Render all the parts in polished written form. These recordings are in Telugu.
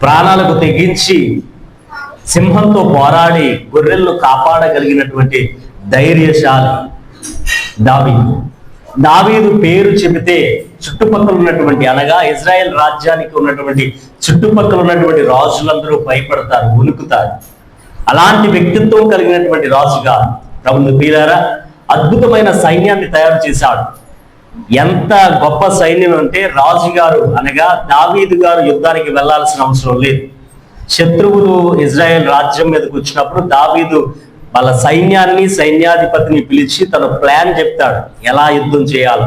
ప్రాణాలకు తెగించి సింహంతో పోరాడి గొర్రెలను కాపాడగలిగినటువంటి ధైర్యశాలి దావీదు. దావీదు పేరు చెబితే చుట్టుపక్కల ఉన్నటువంటి, అనగా ఇజ్రాయెల్ రాజ్యానికి ఉన్నటువంటి చుట్టుపక్కల ఉన్నటువంటి రాజులందరూ భయపడతారు, వణుకుతారు. అలాంటి వ్యక్తిత్వం కలిగినటువంటి రాజుగా ప్రభుత్వ ప్రియులారా అద్భుతమైన సైన్యాన్ని తయారు చేశాడు. ఎంత గొప్ప సైన్యం అంటే రాజుగారు అనగా దావీదు గారు యుద్ధానికి వెళ్లాల్సిన అవసరం లేదు. శత్రువులు ఇజ్రాయెల్ రాజ్యం మీదకి వచ్చినప్పుడు దావీదు వాళ్ళ సైన్యాన్ని, సైన్యాధిపతిని పిలిచి తన ప్లాన్ చెప్తాడు, ఎలా యుద్ధం చేయాలో.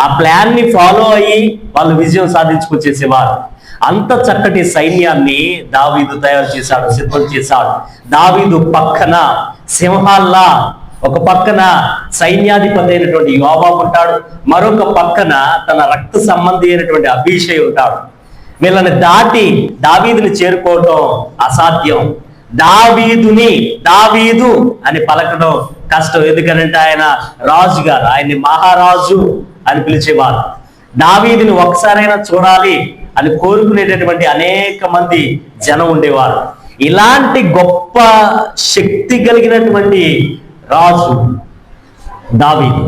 ఆ ప్లాన్ ని ఫాలో అయ్యి వాళ్ళు విజయం సాధించుకొచ్చేసేవారు. అంత చక్కటి సైన్యాన్ని దావీదు తయారు చేశాడు, సిద్ధం చేశాడు. దావీదు పక్కన సింహాల్లా, ఒక పక్కన సైన్యాధిపతి అయినటువంటి యోవాబు ఉంటాడు, మరొక పక్కన తన రక్త సంబంధి అయినటువంటి అభిషై ఉంటాడు. వీళ్ళని దాటి దావీదుని చేరుకోవటం అసాధ్యం. దావీదు అని పలకడం కష్టం. ఎందుకంటే ఆయన రాజుగారు, ఆయన్ని మహారాజు అని పిలిచేవారు. దావీదుని ఒకసారైనా చూడాలి అని కోరుకునేటటువంటి అనేక మంది జనం ఉండేవారు. ఇలాంటి గొప్ప శక్తి కలిగినటువంటి రాజు దావీదు.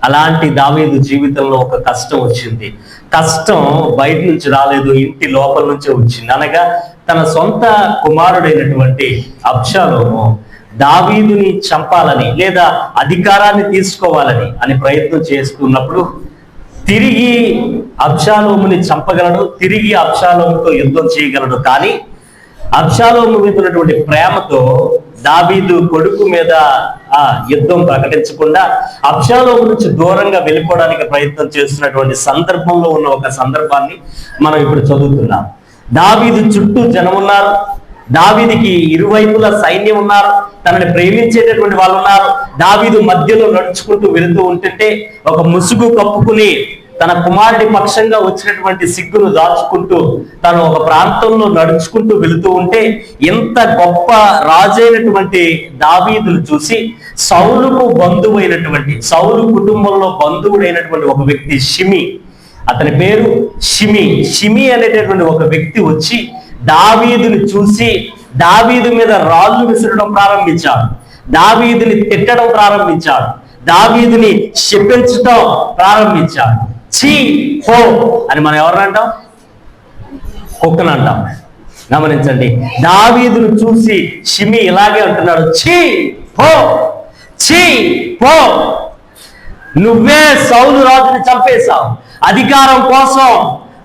అలాంటి దావీదు జీవితంలో ఒక కష్టం వచ్చింది. కష్టం బయట నుంచి రాలేదు, ఇంటి లోపల నుంచే వచ్చింది. అనగా తన సొంత కుమారుడైనటువంటి అబ్షాలోము దావీదుని చంపాలని లేదా అధికారాన్ని తీసుకోవాలని అని ప్రయత్నం చేస్తున్నప్పుడు తిరిగి అబ్షాలోముని చంపగలడు, తిరిగి అబ్షాలోముతో యుద్ధం చేయగలడు. కానీ అబ్షాలోము మీద ఉన్నటువంటి ప్రేమతో దావీదు కొడుకు మీద ఆ యుద్ధం ప్రకటించకుండా అబ్షాలోము నుంచి దూరంగా వెళ్ళిపోవడానికి ప్రయత్నం చేస్తున్నటువంటి సందర్భంలో ఉన్న ఒక సందర్భాన్ని మనం ఇప్పుడు చదువుతున్నాం. దావీదు చుట్టూ జనం ఉన్నారు, దావీదుకి ఇరువైపులా సైన్యం ఉన్నారు, తనని ప్రేమించేటటువంటి వాళ్ళు ఉన్నారు. దావీదు మధ్యలో నడుచుకుంటూ వెళుతూ ఉంటుంటే ఒక ముసుగు కప్పుకుని తన కుమారుడి పక్షంగా వచ్చినటువంటి సిగ్గును దాచుకుంటూ తను ఒక ప్రాంతంలో నడుచుకుంటూ వెళుతూ ఉంటే ఎంత గొప్ప రాజైనటువంటి దావీదును చూసి సౌలుకు బంధువైనటువంటి, సౌలు కుటుంబంలో బంధువుడైనటువంటి ఒక వ్యక్తి షిమి, అతని పేరు షిమి అనేటటువంటి ఒక వ్యక్తి వచ్చి దావీదుని చూసి దావీదు మీద రాళ్ళు విసరడం ప్రారంభించాడు, దావీదుని తిట్టడం ప్రారంభించాడు, దావీదుని శపించడం ప్రారంభించాడు. చీ హో అని మనం ఎవరినంటాం? కుక్కను అంటాం. గమనించండి, దావీదును చూసి షిమి ఇలాగే అంటున్నాడు, చీ హో, చీ హో, నువ్వే సౌలు రాజుని చంపేశావు, అధికారం కోసం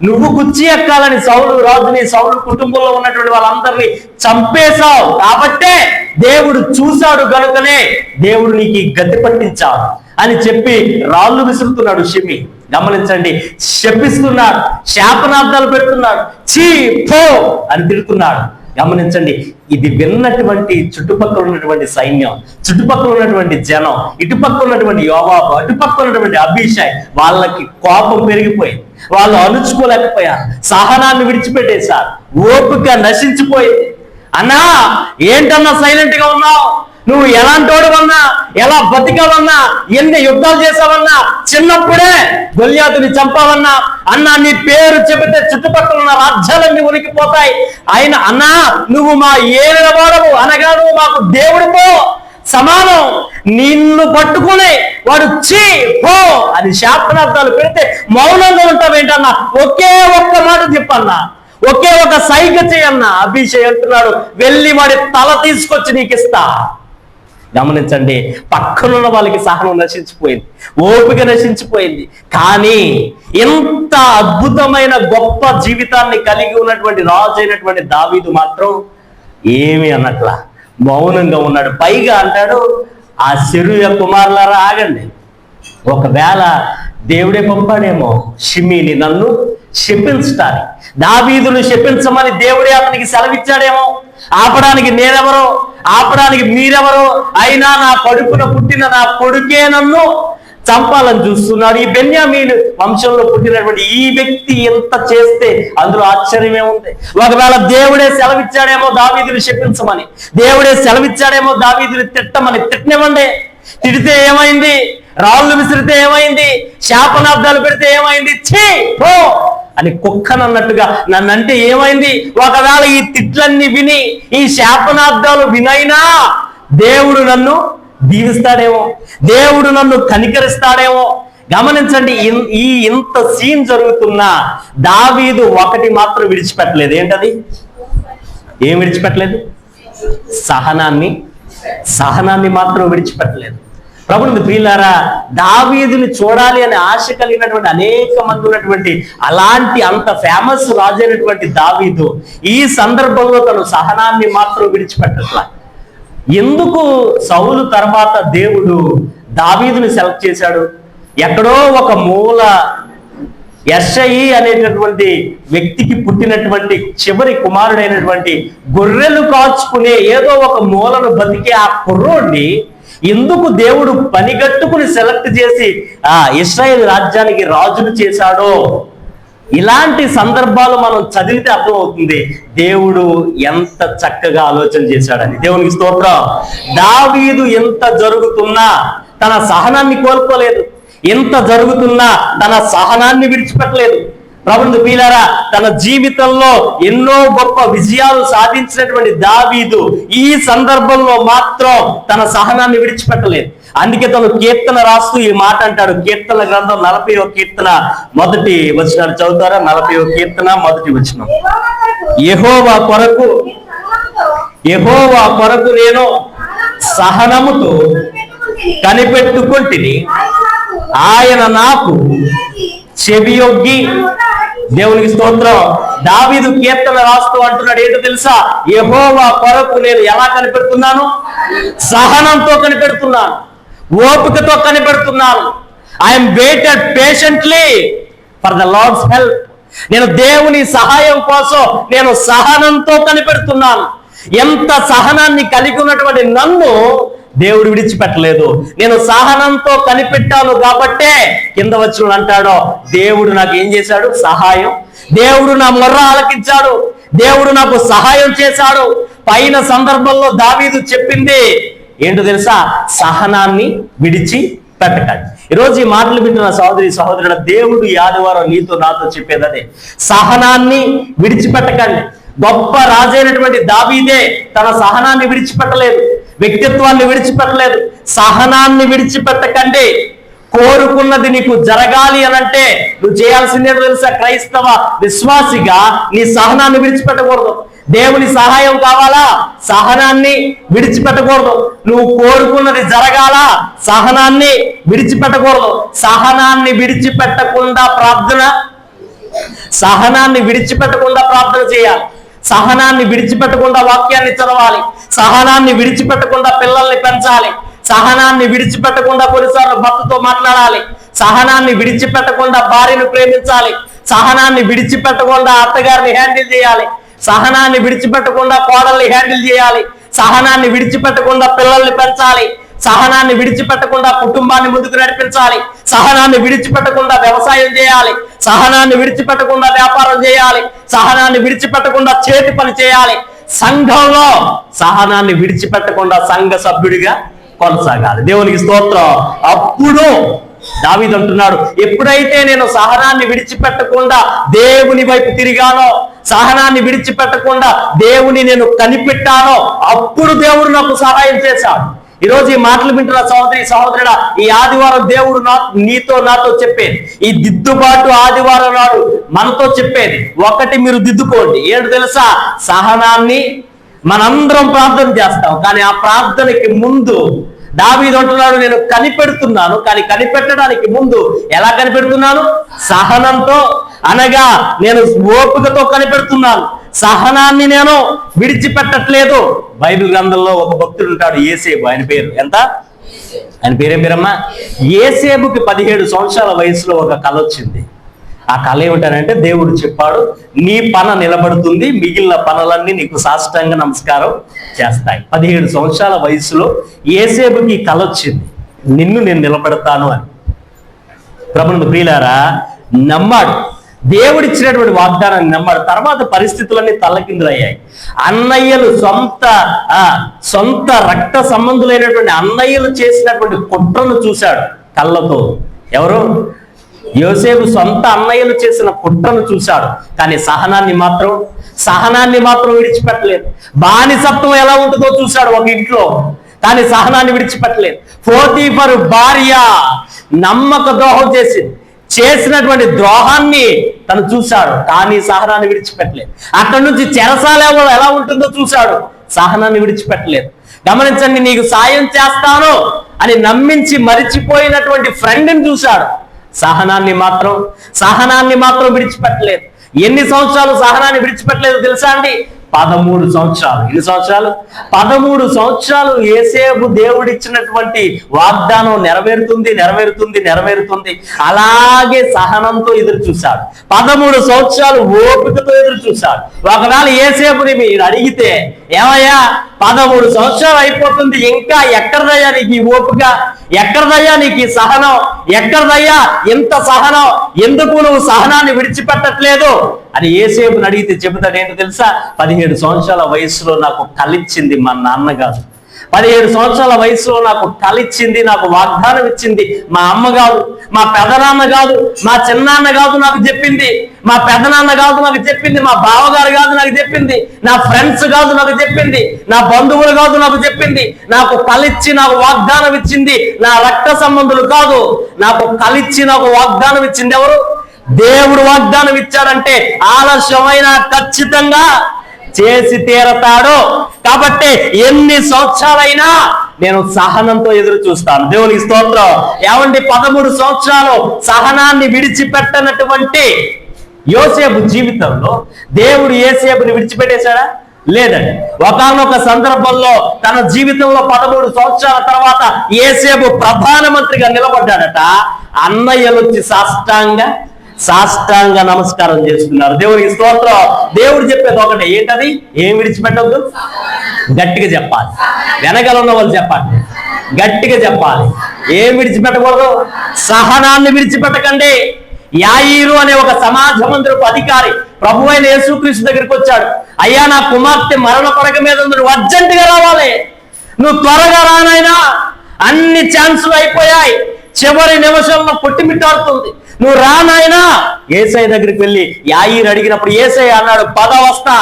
నువ్వు కుర్చీ ఎక్కాలని సౌలు రాజుని, సౌలు కుటుంబంలో ఉన్నటువంటి వాళ్ళందరినీ చంపేశావు. కాబట్టే దేవుడు చూశాడు కనుకనే దేవుడు నీకు గతి పట్టించాడు అని చెప్పి రాళ్ళు విసురుతున్నాడు షిమి. గమనించండి, శపిస్తున్నాడు, శాపనార్థాలు పెడుతున్నాడు, చీ పో అని తిడుతున్నాడు. గమనించండి, ఇది విన్నటువంటి చుట్టుపక్కల ఉన్నటువంటి సైన్యం, చుట్టుపక్కల ఉన్నటువంటి జనం, ఇటుపక్కల ఉన్నటువంటి యోవాబు, అటుపక్కల ఉన్నటువంటి అభిషై, వాళ్ళకి కోపం పెరిగిపోయింది. వాళ్ళు అణుచుకోలేకపోయారు, సహనాన్ని విడిచిపెట్టేశారు, ఓపిక నశించిపోయింది. అన్నా ఏంటన్నా సైలెంట్ గా ఉన్నావు? నువ్వు ఎలాంటోడువన్నా, ఎలా బతికావన్నా, ఎన్ని యుద్ధాలు చేసావన్నా, చిన్నప్పుడే గొల్యాతుని చంపావన్నా, అన్నా నీ పేరు చెబితే చుట్టుపక్కల ఉన్న రాజ్యాలన్నీ ఉనికిపోతాయి. ఆయన అన్నా నువ్వు మా ఏలినవాడవు, అనగా నువ్వు మాకు దేవుడిపో సమానం, నిన్ను పట్టుకుని వాడు చీ పో అని శాపనార్థాలు పెడితే మౌనంగా ఉంటావేంటన్నా? ఒకే ఒక్క మాట చెప్పన్నా, ఒకే ఒక సైగ చేయన్నా. అభిషేక్ అంటున్నాడు, వెళ్ళి వాడి తల తీసుకొచ్చి నీకు ఇస్తా. గమనించండి, పక్కనున్న వాళ్ళకి సహనం నశించిపోయింది, ఓపిక నశించిపోయింది. కానీ ఎంత అద్భుతమైన గొప్ప జీవితాన్ని కలిగి ఉన్నటువంటి రాజు అయినటువంటి దావీదు మాత్రం ఏమి అన్నట్లా మౌనంగా ఉన్నాడు. పైగా అంటాడు, ఆ సెరూయా కుమారులారా ఆగండి, ఒకవేళ దేవుడే పంపాడేమో షిమిని నన్ను శపించటానికి, దావీదును శపించమని దేవుడే అతనికి సెలవిచ్చాడేమో. ఆపడానికి నేనెవరో, ఆపడానికి మీరెవరో, అయినా నా కడుపున పుట్టిన నా కొడుకే నన్ను చంపాలని చూస్తున్నాడు. ఈ బెన్యామీను వంశంలో పుట్టినటువంటి ఈ వ్యక్తి ఎంత చేస్తే అందులో ఆశ్చర్యమే ఉంది. ఒకవేళ దేవుడే సెలవిచ్చాడేమో దావీదుని శపించమని, దేవుడే సెలవిచ్చాడేమో దావీదుని తిట్టమని, తిట్టనివ్వండి. తిడితే ఏమైంది? రాళ్ళు విసిరితే ఏమైంది? శాపనార్థాలు పెడితే ఏమైంది? ఛీ పో అని కుక్కనన్నట్టుగా నన్నంటే ఏమైంది? ఒకవేళ ఈ తిట్లన్నీ విని ఈ శాపనార్థాలు వినైనా దేవుడు నన్ను దీవిస్తాడేమో, దేవుడు నన్ను కనికరిస్తాడేమో. గమనించండి, ఇంత సీన్ జరుగుతున్నా దావీదు ఒకటి మాత్రం విడిచిపెట్టలేదు. ఏంటది? ఏం విడిచిపెట్టలేదు? సహనాన్ని మాత్రం విడిచిపెట్టలేదు. ప్రభువుని ప్రియులారా, దావీదుని చూడాలి అనే ఆశ కలిగినటువంటి అనేక మంది ఉన్నటువంటి అలాంటి అంత ఫేమస్ రాజు అయినటువంటి దావీదు ఈ సందర్భంలో తను సహనాన్ని మాత్రం విడిచిపెట్టట్లా. ఎందుకు సౌలు తర్వాత దేవుడు దావీదుని సెలెక్ట్ చేశాడు? ఎక్కడో ఒక మూల యెష్షయి అనేటటువంటి వ్యక్తికి పుట్టినటువంటి చివరి కుమారుడైనటువంటి గొర్రెలు కాచుకునే ఏదో ఒక మూలను బతికే ఆ కుర్రోడిని ఎందుకు దేవుడు పనిగట్టుకుని సెలెక్ట్ చేసి ఇశ్రాయేలు రాజ్యానికి రాజును చేశాడో, ఇలాంటి సందర్భాలు మనం చదివితే అర్థమవుతుంది దేవుడు ఎంత చక్కగా ఆలోచన చేశాడని. దేవునికి స్తోత్రం. దావీదు ఎంత జరుగుతున్నా తన సహనాన్ని కోల్పోలేదు, ఎంత జరుగుతున్నా తన సహనాన్ని విడిచిపెట్టలేదు. ప్రభువుని ప్రియులారా, తన జీవితంలో ఎన్నో గొప్ప విజయాలు సాధించినటువంటి దావీదు ఈ సందర్భంలో మాత్రం తన సహనాన్ని విడిచిపెట్టలేదు. అందుకే తను కీర్తన రాస్తూ ఈ మాట అంటాడు. కీర్తన గ్రంథం 40వ కీర్తన 1వ వచనం చదువుతారా? 40వ కీర్తన 1వ వచనం. యెహోవా కొరకు నేను సహనముతో కనిపెట్టుకొంటిని, ఆయన నాకు చెవియొగ్గి. దేవునికి స్తోత్రం. దావీదు కీర్తన రాస్తూ అంటున్నాడు, ఏంటో తెలుసా? యెహోవా కొరకు నేను ఎలా కనిపెడుతున్నాను? సహనంతో కనిపెడుతున్నాను, ఓపికతో కనిపెడుతున్నాను. I'm waited patiently for the lord's help. నేను దేవుని సహాయం కోసం నేను సహనంతో కనిపెడుతున్నాను. ఎంత సహనాన్ని కలిగి ఉన్నటువంటి నన్ను దేవుడు విడిచిపెట్టలేదు. నేను సహనంతో కనిపెట్టాను కాబట్టే కింద వచ్చిన అంటాడో దేవుడు నాకు ఏం చేశాడు? సహాయం. దేవుడు నా మొర్ర ఆలకించాడు, దేవుడు నాకు సహాయం చేశాడు. పైన సందర్భంలో దావీదు చెప్పింది ఏంటో తెలుసా? సహనాన్ని విడిచిపెట్టకండి. ఈరోజు ఈ మాటలు వింటున్న సహోదరుడు, దేవుడు ఈ ఆదివారం నీతో నాతో చెప్పేదనే, సహనాన్ని విడిచిపెట్టకండి. గొప్ప రాజైనటువంటి దావీదే తన సహనాన్ని విడిచిపెట్టలేదు, వ్యక్తిత్వాన్ని విడిచిపెట్టలేదు. సహనాన్ని విడిచిపెట్టకండి. కోరుకున్నది నీకు జరగాలి అనంటే నువ్వు చేయాల్సిందే తెలుసా? క్రైస్తవ విశ్వాసిగా నీ సహనాన్ని విడిచిపెట్టకూడదు. దేవుని సహాయం కావాలా? సహనాన్ని విడిచిపెట్టకూడదు. నువ్వు కోరుకున్నది జరగాలా? సహనాన్ని విడిచిపెట్టకూడదు. సహనాన్ని విడిచిపెట్టకుండా ప్రార్థన చేయాలి. సహనాన్ని విడిచిపెట్టకుండా వాక్యాన్ని చదవాలి. సహనాన్ని విడిచిపెట్టకుండా పిల్లల్ని పెంచాలి. సహనాన్ని విడిచిపెట్టకుండా కొన్నిసార్లు భర్తతో మాట్లాడాలి. సహనాన్ని విడిచిపెట్టకుండా భార్యను ప్రేమించాలి. సహనాన్ని విడిచిపెట్టకుండా అత్తగారిని హ్యాండిల్ చేయాలి. సహనాన్ని విడిచిపెట్టకుండా కోడల్ని హ్యాండిల్ చేయాలి. సహనాన్ని విడిచిపెట్టకుండా పిల్లల్ని పెంచాలి. సహనాన్ని విడిచిపెట్టకుండా కుటుంబాన్ని ముందుకు నడిపించాలి. సహనాన్ని విడిచిపెట్టకుండా వ్యవసాయం చేయాలి. సహనాన్ని విడిచిపెట్టకుండా వ్యాపారం చేయాలి. సహనాన్ని విడిచిపెట్టకుండా చేతి పని చేయాలి. సంఘంలో సహనాన్ని విడిచిపెట్టకుండా సంఘ సభ్యుడిగా కొనసాగాలి. దేవునికి స్తోత్రం. అప్పుడు దావీదు అంటున్నాడు, ఎప్పుడైతే నేను సహనాన్ని విడిచిపెట్టకుండా దేవుని వైపు తిరిగానో, సహనాన్ని విడిచిపెట్టకుండా దేవుని నేను కనిపెట్టానో, అప్పుడు దేవుడు నాకు సహాయం చేశాడు. ఈరోజు ఈ మాటలు వింటున్న సహోదరుడా, ఈ ఆదివారం దేవుడు నీతో నాతో చెప్పేది, ఈ దిద్దుబాటు ఆదివారం నాడు మనతో చెప్పేది ఒకటి, మీరు దిద్దుకోండి. ఏంటో తెలుసా? సహనాన్ని మనందరం ప్రార్థన చేస్తాం, కానీ ఆ ప్రార్థనకి ముందు దావీదు అంటున్నాడు, నేను కనిపెడుతున్నాను, కానీ కనిపెట్టడానికి ముందు ఎలా కనిపెడుతున్నాను? సహనంతో, అనగా నేను ఓపికతో కనిపెడుతున్నాను. సహనాన్ని నేను విడిచిపెట్టట్లేదు. బైబిల్ గ్రంథంలో ఒక భక్తుడు ఉంటాడు, యేసేబు. ఆయన పేరు ఆయన పేరేం పేరమ్మా? యేసేబుకి 17 సంవత్సరాల వయసులో ఒక కళ వచ్చింది. ఆ కళ ఏమిటంటే, దేవుడు చెప్పాడు, నీ పన నిలబడుతుంది, మిగిలిన పనులన్నీ నీకు సాష్టాంగ నమస్కారం చేస్తాయి. 17 సంవత్సరాల వయసులో యేసేబుకి కళ వచ్చింది, నిన్ను నేను నిలబెడతాను అని. ప్రభువుని ప్రియులారా, నమ్మాడు. దేవుడిచ్చినటువంటి వాగ్దానాన్ని నమ్మాడు. తర్వాత పరిస్థితులన్నీ తల్లకిందులయ్యాయి. అన్నయ్యలు సొంత రక్త సంబంధులైనటువంటి అన్నయ్యలు చేసినటువంటి కుట్రను చూశాడు కళ్ళతో. ఎవరు? యోసేపు సొంత అన్నయ్యలు చేసిన కుట్రను చూశాడు, కానీ సహనాన్ని మాత్రం విడిచిపెట్టలేదు. బానిసత్వం ఎలా ఉంటుందో చూశాడు ఒక ఇంట్లో, కానీ సహనాన్ని విడిచిపెట్టలేదు. పోతీఫరు భార్య నమ్మక ద్రోహం చేసినటువంటి ద్రోహాన్ని తను చూశాడు, కానీ సహనాన్ని విడిచిపెట్టలేదు. అక్కడి నుంచి చెరసాల ఎలా ఉంటుందో చూశాడు, సహనాన్ని విడిచిపెట్టలేదు. గమనించండి, నీకు సాయం చేస్తాను అని నమ్మించి మరిచిపోయినటువంటి ఫ్రెండ్ని చూశాడు, సహనాన్ని మాత్రం విడిచిపెట్టలేదు. ఎన్ని సంవత్సరాలు సహనాన్ని విడిచిపెట్టలేదు తెలుసా అండి? 13 సంవత్సరాలు. ఎన్ని సంవత్సరాలు? 13 సంవత్సరాలు యోసేపు దేవుడిచ్చినటువంటి వాగ్దానం నెరవేరుతుంది. అలాగే సహనంతో ఎదురు చూశాడు. 13 సంవత్సరాలు ఓపికతో ఎదురు చూశాడు. ఒకవేళ యోసేపుని మీరు అడిగితే, ఏమయ్యా 13 సంవత్సరాలు అయిపోతుంది, ఇంకా ఎక్కడదయ్యా నీకు ఈ ఓపిక, ఎక్కడదయ్యా నీకు ఈ సహనం, ఎక్కడదయ్యా ఎంత సహనం, ఎందుకు నువ్వు సహనాన్ని విడిచిపెట్టట్లేదు అని యోసేపుని అడిగితే చెబుతాడు ఏంటో తెలుసా? 17 సంవత్సరాల వయసులో నాకు కలిచ్చింది మా నాన్న కాదు, 17 సంవత్సరాల వయసులో నాకు కలిచ్చింది, నాకు వాగ్దానం ఇచ్చింది మా అమ్మ కాదు, మా పెదనాన్న కాదు, మా చిన్నాన్న కాదు నాకు చెప్పింది, మా పెదనాన్న కాదు నాకు చెప్పింది, మా బావగారు కాదు నాకు చెప్పింది, నా ఫ్రెండ్స్ కాదు నాకు చెప్పింది, నా బంధువులు కాదు నాకు చెప్పింది, నాకు కలిచ్చి నాకు వాగ్దానం ఇచ్చింది నా రక్త సంబంధులు కాదు, నాకు కలిచ్చి నాకు వాగ్దానం ఇచ్చింది ఎవరు? దేవుడు వాగ్దానం ఇచ్చాడంటే ఆలస్యమైనా ఖచ్చితంగా చేసి తీరతాడు. కాబట్టి ఎన్ని సంవత్సరాలైనా నేను సహనంతో ఎదురు చూస్తాను. దేవునికి స్తోత్రం. ఏమండి, 13 సంవత్సరాలు సహనాన్ని విడిచిపెట్టనటువంటి యోసేపు జీవితంలో దేవుడు యోసేపుని విడిచిపెట్టేశాడా? లేదండి. ఒకానొక సందర్భంలో తన జీవితంలో 13 సంవత్సరాల తర్వాత యోసేపు ప్రధానమంత్రిగా నిలబడ్డాడట. అన్నయ్యలు వచ్చి సాష్టాంగ నమస్కారం చేస్తున్నారు. దేవునికి స్తోత్రం. దేవుడు చెప్పేది ఒకటే, ఏంటది? ఏం విడిచిపెట్టద్దు? గట్టిగా చెప్పాలి. వెనకాల ఉన్న వాళ్ళు చెప్పాలి, గట్టిగా చెప్పాలి. ఏం విడిచిపెట్టకూడదు? సహనాన్ని విడిచిపెట్టకండి. యాయీరు అనే ఒక సమాజ మందిరపు అధికారి ప్రభువైన యేసుక్రీస్తు దగ్గరికి వచ్చాడు. అయ్యా, నా కుమార్తె మరణ పడక మీద ఉంది, నువ్వు అర్జెంటుగా రావాలి, నువ్వు త్వరగా రానైనా, అన్ని ఛాన్సులు అయిపోయాయి, చివరి నిమిషంలో కొట్టిమిట్టాడుతుంది, నువ్వు రానాయనా. యేసయ్య దగ్గరికి వెళ్ళి యాయీరు అడిగినప్పుడు యేసయ్య అన్నాడు, పద వస్తా.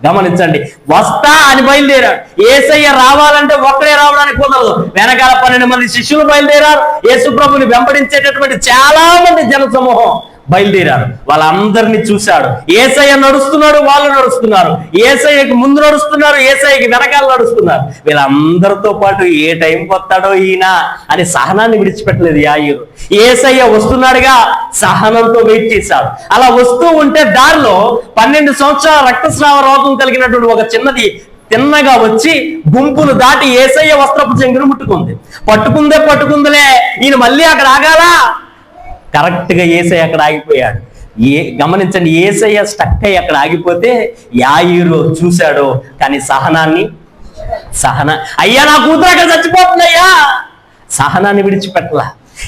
గమనించండి, వస్తా అని బయలుదేరాడు. యేసయ్య రావాలంటే ఒక్కడే రావడానికి కుదరదు. వెనకాల 12 మంది శిష్యులు బయలుదేరారు. యేసు ప్రభుని వెంబడించేటటువంటి చాలా మంది జన సమూహం బయలుదేరారు. వాళ్ళందరినీ చూశాడు. యేసయ్య నడుస్తున్నాడు, వాళ్ళు నడుస్తున్నారు. యేసయ్యకి ముందు నడుస్తున్నారు, యేసయ్యకి వెనకాల నడుస్తున్నారు. వీళ్ళందరితో పాటు ఏ టైంకి వస్తాడో ఈయన అని సహనాన్ని విడిచిపెట్టలేదు యాయీరు. యేసయ్య వస్తున్నాడుగా, సహనంతో వెయిట్ చేశాడు. అలా వస్తూ ఉంటే దారిలో 12 సంవత్సరాల రక్తస్రావ రోగం కలిగినటువంటి ఒక చిన్నది తిన్నగా వచ్చి గుంపును దాటి యేసయ్య వస్త్రపు చెంగును పట్టుకుందిలే, ఈయన మళ్ళీ అక్కడ ఆగాలా? కరెక్ట్ గా యేసయ్య అక్కడ ఆగిపోయాడు. గమనించండి, యేసయ్య స్టక్ అయ్యి అక్కడ ఆగిపోతే యాయీరు చూశాడు, కానీ అయ్యా నా కూతురు అక్కడ చచ్చిపోతుందయ్యా, సహనాన్ని విడిచిపెట్టలా.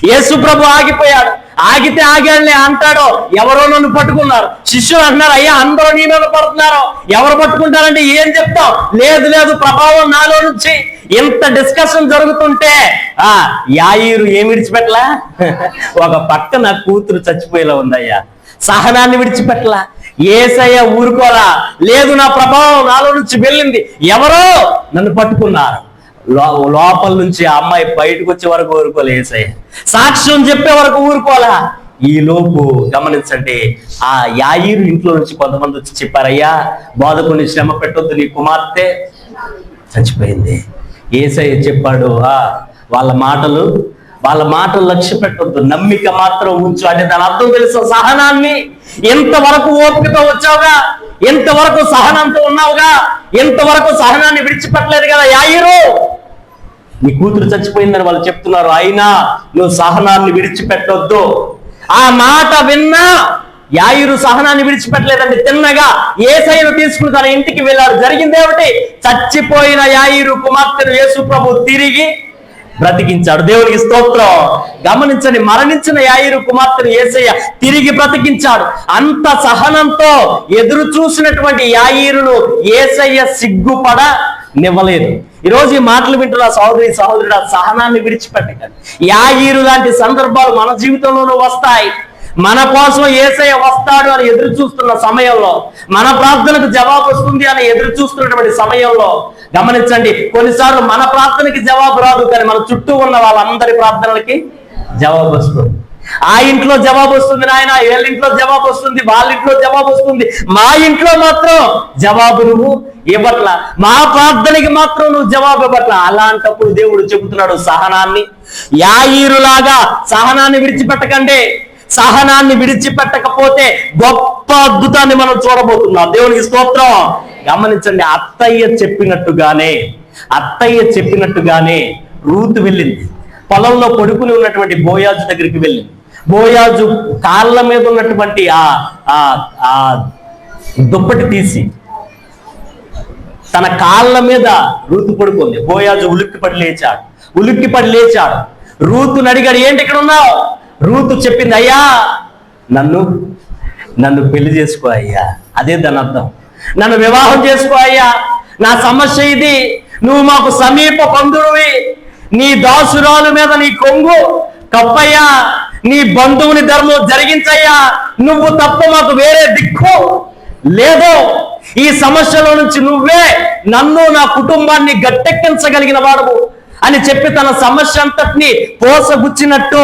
యేసు ప్రభు ఆగిపోయాడు. ఆగితే ఆగాడులే అంటాడు, ఎవరో నన్ను పట్టుకున్నారు. శిష్యులు అంటున్నారు, అయ్యా అందరూ నీ మీద పడుతున్నారు, ఎవరు పట్టుకుంటారంటే ఏం చెప్తావు? లేదు ప్రభావం నాలో నుంచి. ఇంత డిస్కషన్ జరుగుతుంటే యాయీరు ఏం విడిచిపెట్టలా? ఒక పక్కన కూతురు చచ్చిపోయేలా ఉందయ్యా, సహనాన్ని విడిచిపెట్టలా. యేసయ్య ఊరుకోలా, లేదు నా ప్రభావం నాలో నుంచి వెళ్ళింది, ఎవరో నన్ను పట్టుకున్నారు. లోపల నుంచి ఆ అమ్మాయి బయటకు వచ్చే వరకు ఊరుకోలే యేసయ్య, సాక్ష్యం చెప్పే వరకు ఊరుకోలా. ఈ లోపు గమనించండి, ఆ యాయీరు ఇంట్లో నుంచి కొంతమంది వచ్చి చెప్పారయ్యా, బోధకుని శ్రమ పెట్టొద్దు, నీ కుమార్తె చచ్చిపోయింది. యేసయ్య చెప్పాడు, వాళ్ళ మాటలు లక్ష్య పెట్టొద్దు, నమ్మిక మాత్రం ఉంచు. అంటే దాని అర్థం తెలుసు, సహనాన్ని. ఎంతవరకు ఓపికతో వచ్చావుగా, ఎంతవరకు సహనంతో ఉన్నావుగా, ఎంతవరకు సహనాన్ని విడిచిపెట్టలేదు కదా యాయీరు. నీ కూతురు చచ్చిపోయిందని వాళ్ళు చెప్తున్నారు, అయినా నువ్వు సహనాన్ని విడిచిపెట్టొద్దు. ఆ మాట విన్నా యాయీరు సహనాన్ని విడిచిపెట్టలేదండి. తిన్నగా యేసయ్యను తీసుకుని తన ఇంటికి వెళ్ళాడు. జరిగింది ఏమిటి? చచ్చిపోయిన యాయీరు కుమార్తెను యేసు ప్రభు తిరిగి బ్రతికించాడు. దేవునికి స్తోత్రం. గమనించండి, మరణించిన యాయీరు కుమార్తెను యేసయ్య తిరిగి బ్రతికించాడు. అంత సహనంతో ఎదురు చూసినటువంటి యాయీరును యేసయ్య సిగ్గుపడ నివ్వలేదు. ఈరోజు ఈ మాటలు వింటున్న సహోదరుడు, సహనాన్ని విడిచిపెట్టకండి. యాయీరు లాంటి సందర్భాలు మన జీవితంలోనూ వస్తాయి. మన కోసం యేసయ్య వస్తాడు అని ఎదురు చూస్తున్న సమయంలో, మన ప్రార్థనకు జవాబు వస్తుంది అని ఎదురు చూస్తున్నటువంటి సమయంలో గమనించండి, కొన్నిసార్లు మన ప్రార్థనకి జవాబు రాదు, కానీ మన చుట్టూ ఉన్న వాళ్ళందరి ప్రార్థనలకి జవాబు వస్తుంది. ఆ ఇంట్లో జవాబు వస్తుంది నాయన, వీళ్ళింట్లో జవాబు వస్తుంది, వాళ్ళ ఇంట్లో జవాబు వస్తుంది, మా ఇంట్లో మాత్రం జవాబు నువ్వు ఇవ్వట్లా, మా ప్రార్థనకి మాత్రం నువ్వు జవాబు ఇవ్వట్లా. అలాంటప్పుడు దేవుడు చెబుతున్నాడు సహనాన్ని, యాయీరులాగా సహనాన్ని విడిచిపెట్టకండి. సహనాన్ని విడిచిపెట్టకపోతే గొప్ప అద్భుతాన్ని మనం చూడబోతున్నాం. దేవునికి స్తోత్రం. గమనించండి, అత్తయ్య చెప్పినట్టుగానే రూతు వెళ్ళింది. పొలంలో పడుకుని ఉన్నటువంటి బోయాజు దగ్గరికి వెళ్ళింది. బోయాజు కాళ్ళ మీద ఉన్నటువంటి ఆ దుప్పటి తీసి తన కాళ్ళ మీద రూతు పడుకుంది. బోయాజు ఉలిక్కిపడి లేచాడు. రూతుని అడిగాడు, ఏంటి ఇక్కడ ఉన్నావు? రూతు చెప్పింది, అయ్యా నన్ను పెళ్లి చేసుకో అయ్యా. అదే దాని అర్థం, నన్ను వివాహం చేసుకో అయ్యా, నా సమస్య ఇది, నువ్వు మాకు సమీప బంధువువి, నీ దాసురాల మీద నీ కొంగు కప్పయ్యా, నీ బంధువుని ధర్మం జరిగించయ్యా, నువ్వు తప్ప మాకు వేరే దిక్కు లేదు, ఈ సమస్యలో నుంచి నువ్వే నన్ను నా కుటుంబాన్ని గట్టెక్కించగలిగిన వాడవు అని చెప్పి తన సమస్య అంతటిని పోసగుచ్చినట్టు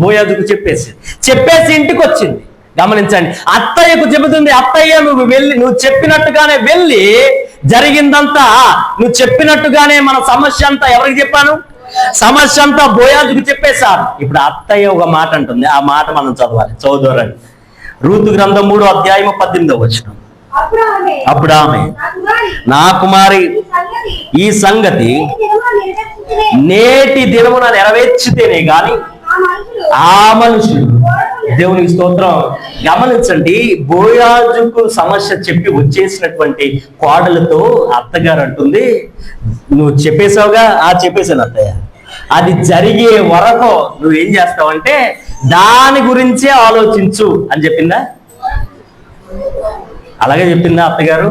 బోయాజుకు చెప్పేసి ఇంటికి వచ్చింది. గమనించండి, అత్తయ్యకు చెబుతుంది, అత్తయ్య నువ్వు చెప్పినట్టుగానే వెళ్ళి జరిగిందంతా నువ్వు చెప్పినట్టుగానే మన సమస్య అంతా ఎవరికి చెప్పాను? సమస్య అంతా బోయాజుకు చెప్పేశారు. ఇప్పుడు అత్తయ్య ఒక మాట అంటుంది, ఆ మాట మనం చదువురండి. రూతు గ్రంథం 3వ అధ్యాయం 18వ వచనం. అప్పుడు ఆమె, నా కుమారి, ఈ సంగతి నేటి దినమున నెరవేర్చితేనే గాని ఆ మనుషులు, దేవునికి స్తోత్రం. గమనించండి, బోయాజుకు సమస్య చెప్పి వచ్చేసినటువంటి కోడలతో అత్తగారు అంటుంది, నువ్వు చెప్పేశావుగా? చెప్పేశాను అత్తయ్య, అది జరిగే వరకు నువ్వేం చేస్తావంటే దాని గురించే ఆలోచించు అని చెప్పిందా? అలాగే చెప్పిందా అత్తగారు?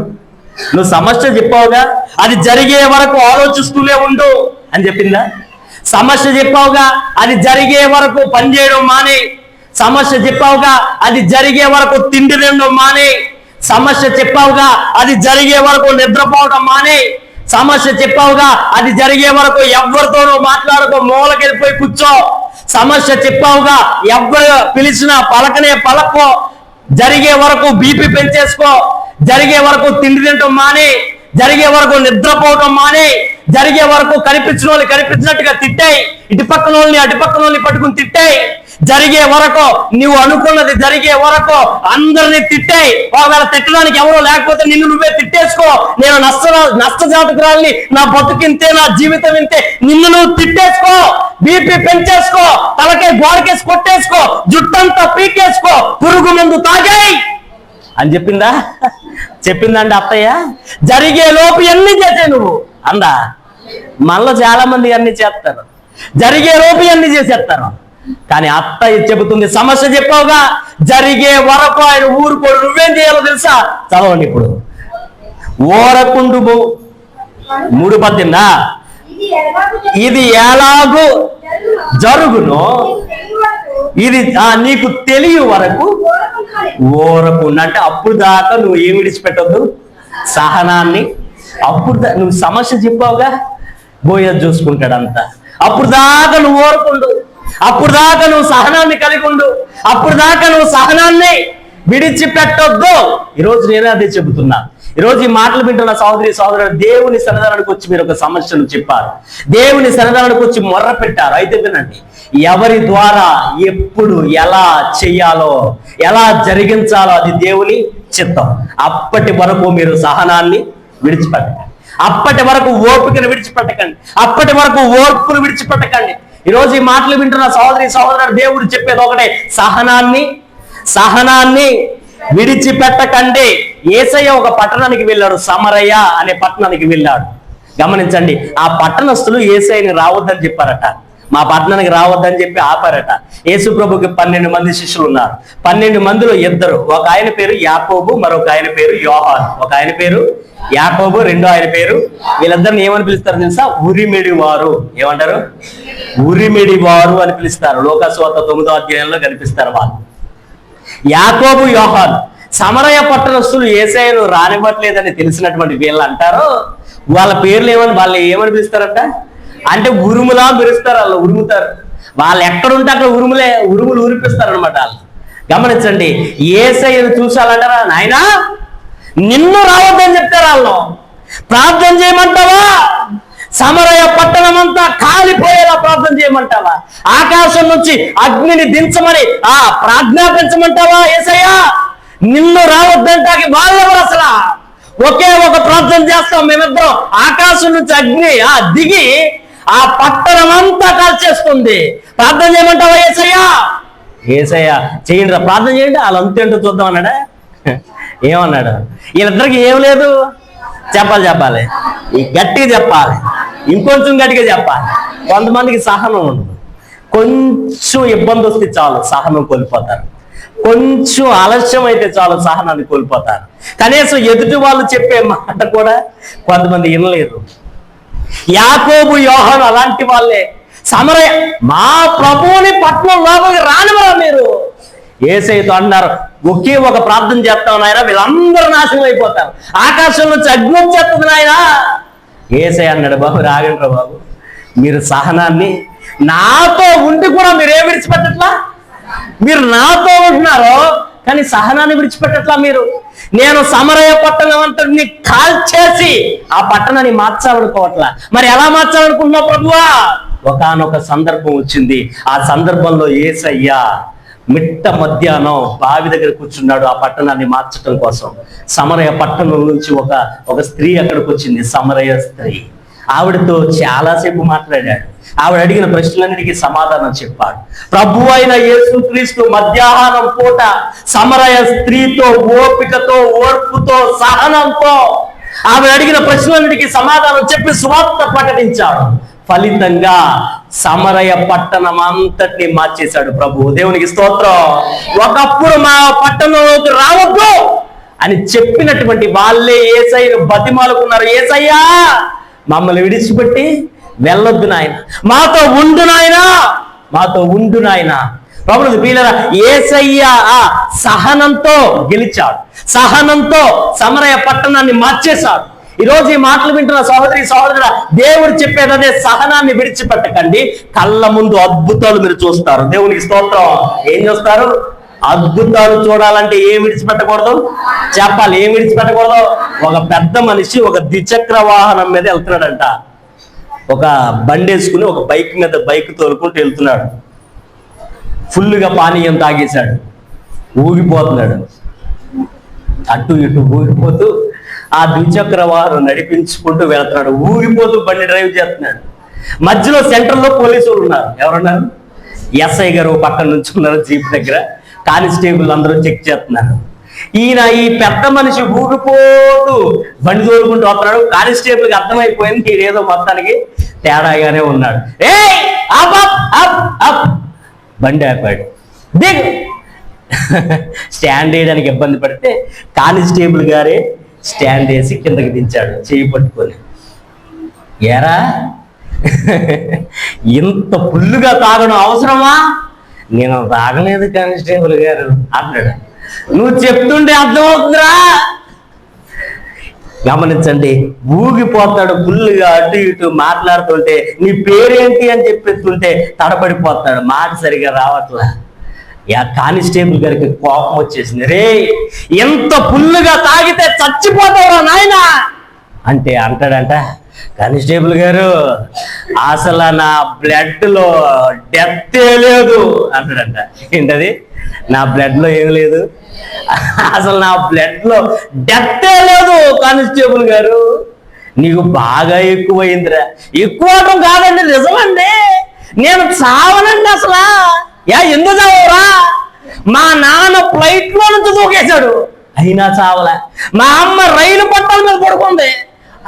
నువ్వు సమస్య చెప్పావుగా, అది జరిగే వరకు ఆలోచిస్తూనే ఉండు అని చెప్పిందా? సమస్య చెప్పావుగా, అది జరిగే వరకు పనిచేయడం మానే. సమస్య చెప్పావుగా, అది జరిగే వరకు తిండి తినడం మానే. సమస్య చెప్పావుగా, అది జరిగే వరకు నిద్రపోవడం మానే. సమస్య చెప్పావుగా, అది జరిగే వరకు ఎవరితోనూ మాట్లాడుకో, మూలకెళ్ళిపోయి కూర్చో. సమస్య చెప్పావుగా, ఎవరు పిలిచినా పలకో. జరిగే వరకు బీపీ పెంచేసుకో, జరిగే వరకు తిండి తినటం మానే, జరిగే వరకు నిద్రపోవటం మానే, జరిగే వరకు కనిపించిన వాళ్ళు కనిపించినట్టుగా తిట్టాయి, ఇటు పక్కన వాళ్ళని అటు పక్కన వాళ్ళని పట్టుకుని తిట్టాయి. జరిగే వరకు నువ్వు అనుకున్నది జరిగే వరకు అందరినీ తిట్టాయి. ఒకవేళ తిట్టడానికి ఎవరో లేకపోతే నిన్ను నువ్వే తిట్టేసుకో. నేను నష్టజాతకురాల్ని, నా బతుకింతే, నా జీవితం ఇంతే, నిన్ను నువ్వు తిట్టేసుకో, బీపీ పెంచేసుకో, తలకే గోడకేసి కొట్టేసుకో, జుట్టంతా పీకేసుకో, పురుగు మందు తాగాయి అని చెప్పిందండి అత్తయ్య. జరిగే లోపు ఎన్ని చేసావు నువ్వు అందా? మనలో చాలా మంది అన్ని చేస్తారు, జరిగే లోపు ఎన్ని చేసేస్తారు. కానీ అత్తయ్య చెబుతుంది, సమస్య చెప్పావుగా, జరిగే వరకు ఆయన ఊరుకోడు. నువ్వేం చేయాలో తెలుసా? చదవండి ఇప్పుడు. ఓరకుండు 3:18, ఇది ఎలాగూ జరుగును, ఇది నీకు తెలియ వరకు ఓరకుండా. అంటే అప్పుడు దాకా నువ్వు ఏమి విడిచిపెట్టద్దు? సహనాన్ని. అప్పుడు నువ్వు సమస్య చెప్పావుగా, బోయాజు చూసుకుంటాడంతా. అప్పుడు దాకా నువ్వు ఓరకుండు, అప్పుడు దాకా నువ్వు సహనాన్ని కలిగి ఉండు, అప్పుడు దాకా నువ్వు సహనాన్ని విడిచిపెట్టొద్దు. ఈరోజు నేనే అదే చెబుతున్నా. ఈరోజు ఈ మాటలు వింటున్న సోదరుడు, దేవుని సన్నిధానానికి వచ్చి మీరు ఒక సమస్యను చెప్పారు, దేవుని సన్నిధానానికి వచ్చి మొర్ర పెట్టారు. అయితే వినండి, ఎవరి ద్వారా ఎప్పుడు ఎలా చెయ్యాలో, ఎలా జరిగించాలో అది దేవుని చిత్తం. అప్పటి వరకు మీరు సహనాన్ని విడిచిపెట్టకండి, అప్పటి వరకు ఓపికను విడిచిపెట్టకండి, అప్పటి వరకు ఓర్పును విడిచిపెట్టకండి. ఈరోజు ఈ మాటలు వింటున్న సోదరుడు, దేవుడు చెప్పేది ఒకటే, సహనాన్ని విడిచిపెట్టకండి. యేసయ్య ఒక పట్టణానికి వెళ్ళాడు, సమరయ అనే పట్టణానికి వెళ్ళాడు. గమనించండి, ఆ పట్టణస్తులు యేసయ్యని రావద్దని చెప్పారట, మా పట్టణానికి రావద్దని చెప్పి ఆపారట. యేసు ప్రభుకి 12 మంది శిష్యులు ఉన్నారు. 12 మందిలో ఇద్దరు, ఒక ఆయన పేరు యాకోబు, మరొక ఆయన పేరు యోహాను. ఒక ఆయన పేరు యాకోబు, రెండో ఆయన పేరు, వీళ్ళిద్దరిని ఏమని పిలుస్తారు తెలుసా? ఉరిమిడి వారు. ఏమంటారు? ఉరిమిడి వారు అని పిలుస్తారు. లోకాసువార్త 9వ అధ్యాయంలో కనిపిస్తారు వాళ్ళు. యాకోబు యోహాను సమరయ పట్టణస్తులు యేసయ్యను రానివ్వట్లేదని తెలిసినటువంటి వీళ్ళు అంటారు, వాళ్ళ పేర్లు వాళ్ళు ఏమని పిలుస్తారంట అంటే ఉరుములా పిలుస్తారు. వాళ్ళు ఉరుముతారు, వాళ్ళు ఎక్కడుంటే అక్కడ ఉరుములు ఊరిపిస్తారు అనమాట. వాళ్ళు గమనించండి, యేసయ్యను చూసాలంటారా, నాయనా నిన్ను రావద్దని చెప్తారు. వాళ్ళు ప్రార్థన చేయమంటావా, సమరయ పట్టణం అంతా కాలిపోయేలా ప్రార్థన చేయమంటావా, ఆకాశం నుంచి అగ్నిని దించమని ప్రాజ్ఞాపించమంటావా, యేసయ్యా నిన్ను రావద్దంటాకి వాళ్ళెవరు అసలు? ఒకే ఒక ప్రార్థన చేస్తాం మేమిద్దరం, ఆకాశం నుంచి అగ్ని దిగి ఆ పట్టణం అంతా కాల్చేస్తుంది, ప్రార్థన చేయమంటావా యేసయ్యా? యేసయ్యా చేయండి ప్రార్థన చేయండి, వాళ్ళు అంతేంటో చూద్దాం అన్నాడా? ఏమన్నాడు? వీళ్ళిద్దరికి ఏం లేదు, చెప్పాలి గట్టిగా చెప్పాలి, ఇంకొంచెం గట్టిగా చెప్పాలి. కొంతమందికి సహనం ఉండదు, కొంచెం ఇబ్బంది వస్తే చాలు సహనం కోల్పోతారు, కొంచెం ఆలస్యం అయితే చాలు సహనాన్ని కోల్పోతారు. కనీసం ఎదుటి వాళ్ళు చెప్పే మాట కూడా కొంతమంది వినలేరు. యాకోబు యోహాను అలాంటి వాళ్ళే. సమరయ మా ప్రభువుని పట్టణం లోపలికి రానివరా మీరు? యేసయ్యతో అన్నారు, ఒకే ఒక ప్రార్థన చేస్తాం నాయన, వీళ్ళందరూ నాశనం అయిపోతారు, ఆకాశం నుంచి అగ్ని వచ్చేస్తుంది నాయన. యేసయ్య అన్నాడు, బాబు రాగండ్రా బాబు, మీరు సహనాన్ని నాతో ఉండి కూడా మీరేం విడిచిపెట్టట్లా? మీరు నాతో ఉంటున్నారు కానీ సహనాన్ని విడిచిపెట్టట్లా మీరు. నేను సమరయ పట్టణం అంతటిని కాల్చేసి ఆ పట్టణాన్ని మార్చాలనుకోవట్లా. మరి ఎలా మార్చాలనుకుంటున్నావు ప్రభువా? ఒకానొక సందర్భం వచ్చింది, ఆ సందర్భంలో యేసయ్య మిట్ట మధ్యాహ్నం బావి దగ్గర కూర్చున్నాడు ఆ పట్టణాన్ని మార్చడం కోసం. సమరయ పట్టణం నుంచి ఒక స్త్రీ అక్కడికి వచ్చింది, సమరయ స్త్రీ. ఆవిడతో చాలాసేపు మాట్లాడాడు, ఆవిడ అడిగిన ప్రశ్నలన్నిటికీ సమాధానం చెప్పాడు. ప్రభు అయిన యేసుక్రీస్తు మధ్యాహ్నం పూట సమరయ స్త్రీతో ఓపికతో, ఓర్పుతో, సహనంతో ఆవిడ అడిగిన ప్రశ్నలన్నిటికీ సమాధానం చెప్పి సువార్త ప్రకటించాడు. ఫలితంగా సమరయ పట్టణం అంతటిని మార్చేశాడు ప్రభు. దేవునికి స్తోత్రం. ఒకప్పుడు మా పట్టణంలోకి రావద్దు అని చెప్పినటువంటి వాళ్ళే యేసయ్యను బతిమాలుకున్నారు, యేసయ్యా మమ్మల్ని విడిచిపెట్టి వెళ్ళొద్దు నాయన, మాతో ఉండు నాయన, మాతో ఉండు నాయన. ప్రభుత్వ ప్రియులారా, యేసయ్య సహనంతో గెలిచాడు, సహనంతో సమరయ పట్టణాన్ని మార్చేశాడు. ఈరోజు ఈ మాటలు వింటున్న సహోదరి సహోదరుడా, దేవుడు చెప్పేది అదే, సహనాన్ని విడిచిపెట్టకండి. కళ్ళ ముందు అద్భుతాలు మీరు చూస్తారు. దేవునికి స్తోత్రం. ఏం చూస్తారు? అద్భుతాలు చూడాలంటే ఏం విడిచిపెట్టకూడదు చెప్పాలి. ఏం విడిచిపెట్టకూడదు? ఒక పెద్ద మనిషి ఒక ద్విచక్ర వాహనం మీద వెళ్తున్నాడంట, ఒక బండి వేసుకుని ఒక బైక్ తోలుకుంటూ వెళ్తున్నాడు. ఫుల్గా పానీయం తాగేశాడు, ఊగిపోతున్నాడు, అటు ఇటు ఊగిపోతూ ఆ ద్విచక్ర వాహనం నడిపించుకుంటూ వెళ్తున్నాడు, ఊగిపోతూ బండి డ్రైవ్ చేస్తున్నాడు. మధ్యలో సెంటర్లో పోలీసులు ఉన్నారు. ఎవరున్నారు? ఎస్ఐ గారు పక్కన నుంచి ఉన్నారు, జీప్ దగ్గర కానిస్టేబుల్ అందరూ చెక్ చేస్తున్నారు. ఈయన ఈ పెద్ద మనిషి ఊగిపోతూ బండి తోలుకుంటూ వస్తున్నాడు. కానిస్టేబుల్కి అర్థమైపోయింది ఈడేదో మొత్తానికి తేడాగానే ఉన్నాడు. బండి ఆపాడు, దిగ్. స్టాండ్ వేయడానికి ఇబ్బంది పడితే కానిస్టేబుల్ గారే స్టాండ్ వేసి కిందకి దించాడు చేయి పట్టుకొని. ఏరా ఇంత ఫుల్లుగా తాగడం అవసరమా? నేను తాగలేదు కానిస్టేబుల్ గారు అన్నాడు. నువ్వు చెప్తుంటే అర్థమవుతుందిరా. గమనించండి, ఊగిపోతాడు ఫుల్లుగా, అటు ఇటు మాట్లాడుతుంటే నీ పేరేంటి అని చెప్పేస్తుంటే తడబడిపోతాడు, మాట సరిగా రావట్లా. కానిస్టేబుల్ గారికి కోపం వచ్చేసింది. రే ఎంత ఫుల్లుగా తాగితే చచ్చిపోతావురా నాయనా అంటే అంటాడంట, కానిస్టేబుల్ గారు అసలు నా బ్లడ్ లో డెత్ లేదు అంటాడంట. ఏంటది? నా బ్లడ్ లో ఏం లేదు, అసలు నా బ్లడ్ లో డెత్ లేదు కానిస్టేబుల్ గారు, నీకు బాగా ఎక్కువైందిరా. ఎక్కువటం కాదండి, నిజమండి, నేను చావనండి అసలు. ఎందుకు చావరా? మా నాన్న ఫ్లైట్ లో నుంచి దూకేశాడు అయినా చావలా. మా అమ్మ రైలు పట్టాల మీద పడుకుంది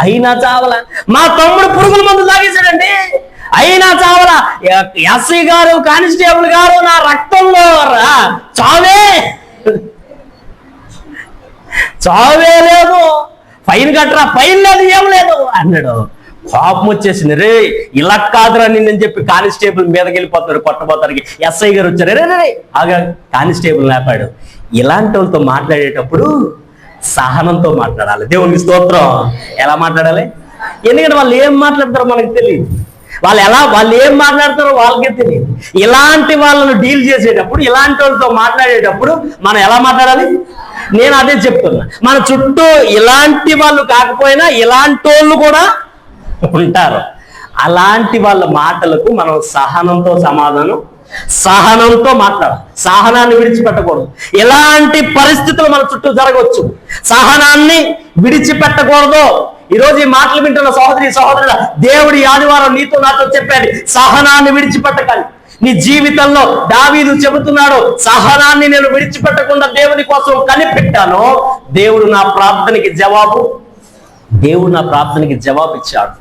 అయినా చావలా. మా తమ్ముడు పురుగుల మందు తాగేశాడండి అయినా చావలా. ఎస్ఐ గారు, కానిస్టేబుల్ గారు, నా రక్తంలో చావే లేదు, ఫైన్ కట్టరా, ఫైన్ లేదు, ఏం లేదు అన్నాడు. కోపం వచ్చేసింది. రే ఇలా కాదురా నిన్నని చెప్పి కానిస్టేబుల్ మీదకి వెళ్ళిపోతాడు కొట్టబోతానికి. ఎస్ఐ గారు వచ్చారు. రే ఆగా కానిస్టేబుల్ లేపాడు. ఇలాంటి వాళ్ళతో మాట్లాడేటప్పుడు సహనంతో మాట్లాడాలి. దేవునికి స్తోత్రం. ఎలా మాట్లాడాలి? ఎందుకంటే వాళ్ళు ఏం మాట్లాడతారో మనకు తెలియదు. వాళ్ళు ఏం మాట్లాడతారో వాళ్ళకే తెలియదు. ఇలాంటి వాళ్ళను డీల్ చేసేటప్పుడు, ఇలాంటి వాళ్ళతో మాట్లాడేటప్పుడు మనం ఎలా మాట్లాడాలి? నేను అదే చెప్తున్నా. మన చుట్టూ ఇలాంటి వాళ్ళు కాకపోయినా ఇలాంటి వాళ్ళు కూడా ఉంటారు. అలాంటి వాళ్ళ మాటలకు మనం సహనంతో సమాధానం, సహనంతో మాట్లాడాలి. సహనాన్ని విడిచిపెట్టకూడదు. ఎలాంటి పరిస్థితులు మన చుట్టూ జరగవచ్చు, సహనాన్ని విడిచిపెట్టకూడదు. ఈరోజు ఈ మాటలు వింటున్న సహోదరుడా, దేవుడి ఆదివారం నీతో నాతో చెప్పాడు, సహనాన్ని విడిచిపెట్టకండి. నీ జీవితంలో దావీదు చెబుతున్నాడు, సహనాన్ని నేను విడిచిపెట్టకుండా దేవుని కోసం కనిపెట్టాను. దేవుడు నా ప్రార్థనకి జవాబు ఇచ్చాడు.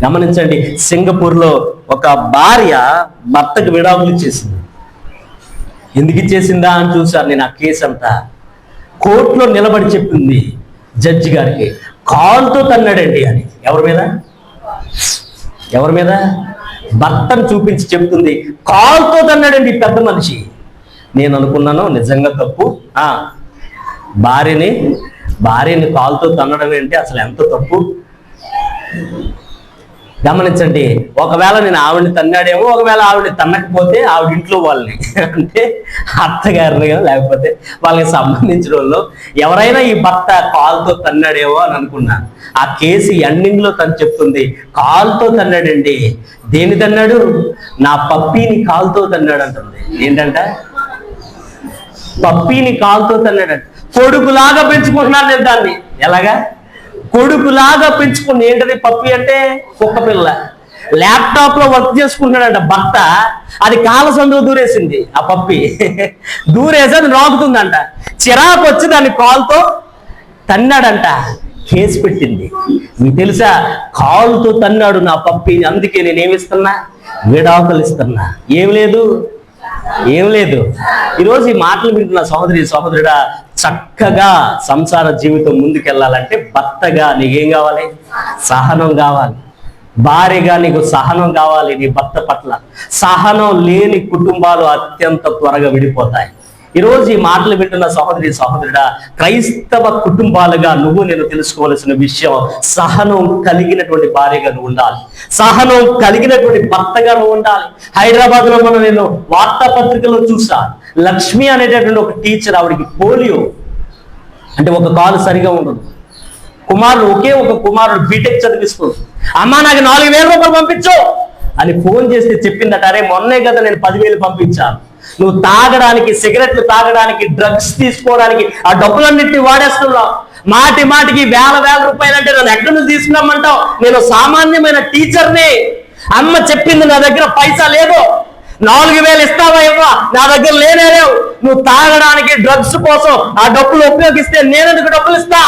గమనించండి, సింగపూర్లో ఒక భార్య భర్తకు విడాకులు ఇచ్చేసింది. ఎందుకు ఇచ్చేసిందా అని చూశాను నేను. ఆ కేసు అంతా కోర్టులో నిలబడి చెప్పింది జడ్జి గారికి, కాలుతో తన్నాడండి అని. ఎవరి మీద? భర్తను చూపించి చెప్తుంది, కాలుతో తన్నాడండి పెద్ద మనిషి. నేను అనుకున్నాను నిజంగా తప్పు. భార్యని కాలుతో తన్నడం ఏంటి, అసలు ఎంత తప్పు. గమనించండి, ఒకవేళ నేను ఆవిడని తన్నాడేమో, ఒకవేళ ఆవిడని తన్నకపోతే ఆవిడ ఇంట్లో వాళ్ళని, అంటే అత్తగారిని లేకపోతే వాళ్ళకి సంబంధించిన వాళ్ళు ఎవరైనా ఈ భర్త కాలుతో తన్నాడేమో అని అనుకున్నాను. ఆ కేసు ఎండింగ్ లో తను చెప్తుంది, కాలుతో తన్నాడండి. దేని తన్నాడు? నా పప్పీని కాలుతో తన్నాడు అంటుంది. ఏంటంట? పప్పీని కాలుతో తన్నాడంట. కొడుకులాగా పెంచుకుంటున్నాను నేను దాన్ని. ఎలాగా? కొడుకులాగా పెంచుకుని. ఏంటది పప్పి అంటే? కుక్క పిల్ల. ల్యాప్టాప్ లో వర్క్ చేసుకుంటున్నాడంట భర్త, అది కాల సందులో దూరేసింది. ఆ పప్పి దూరేసి అది రాకుతుందంట. చిరాకు వచ్చి దాన్ని కాలుతో తన్నాడంట. కేసు పెట్టింది. మీకు తెలుసా, కాలుతో తన్నాడు నా పప్పిని, అందుకే నేనేమిస్తున్నా? విడాకులు ఇస్తున్నా. ఏం లేదు. ఈరోజు ఈ మాటలు వింటున్న సహోదరుడా, చక్కగా సంసార జీవితం ముందుకెళ్ళాలంటే భర్తగా నీకేం కావాలి? సహనం కావాలి. భార్యగా నీకు సహనం కావాలి. నీ భర్త పట్ల సహనం లేని కుటుంబాలు అత్యంత త్వరగా విడిపోతాయి. ఈరోజు ఈ మాటలు వింటున్న సహోదరుడా, క్రైస్తవ కుటుంబాలుగా నేను తెలుసుకోవలసిన విషయం, సహనం కలిగినటువంటి భార్యగా నువ్వు ఉండాలి. సహనం కలిగినటువంటి భర్తగా నువ్వు ఉండాలి. హైదరాబాద్ లో నేను వార్తాపత్రికలో చూసా, లక్ష్మి అనేటటువంటి ఒక టీచర్, ఆవిడికి పోలియో, అంటే ఒక కాలు సరిగా ఉండదు. ఒకే ఒక కుమారుడు బీటెక్ చదివిస్తుంది. అమ్మా నాకు 4,000 రూపాయలు పంపించు అని ఫోన్ చేస్తే చెప్పిందట, అరే మొన్నే కదా నేను 10,000 పంపించాను. నువ్వు తాగడానికి, సిగరెట్లు తాగడానికి, డ్రగ్స్ తీసుకోవడానికి ఆ డబ్బులన్నింటినీ వాడేస్తున్నావు. మాటికి వేల రూపాయలు అంటే నన్ను ఎక్కడి నుంచి తీసుకున్నామంటావు? నేను సామాన్యమైన టీచర్ని. అమ్మ చెప్పింది, నా దగ్గర పైసా లేదు, 4,000 ఇస్తావా? ఇవ్వ, నా దగ్గర లేవు. నువ్వు తాగడానికి, డ్రగ్స్ కోసం ఆ డబ్బులు ఉపయోగిస్తే నేనెందుకు డబ్బులు ఇస్తా?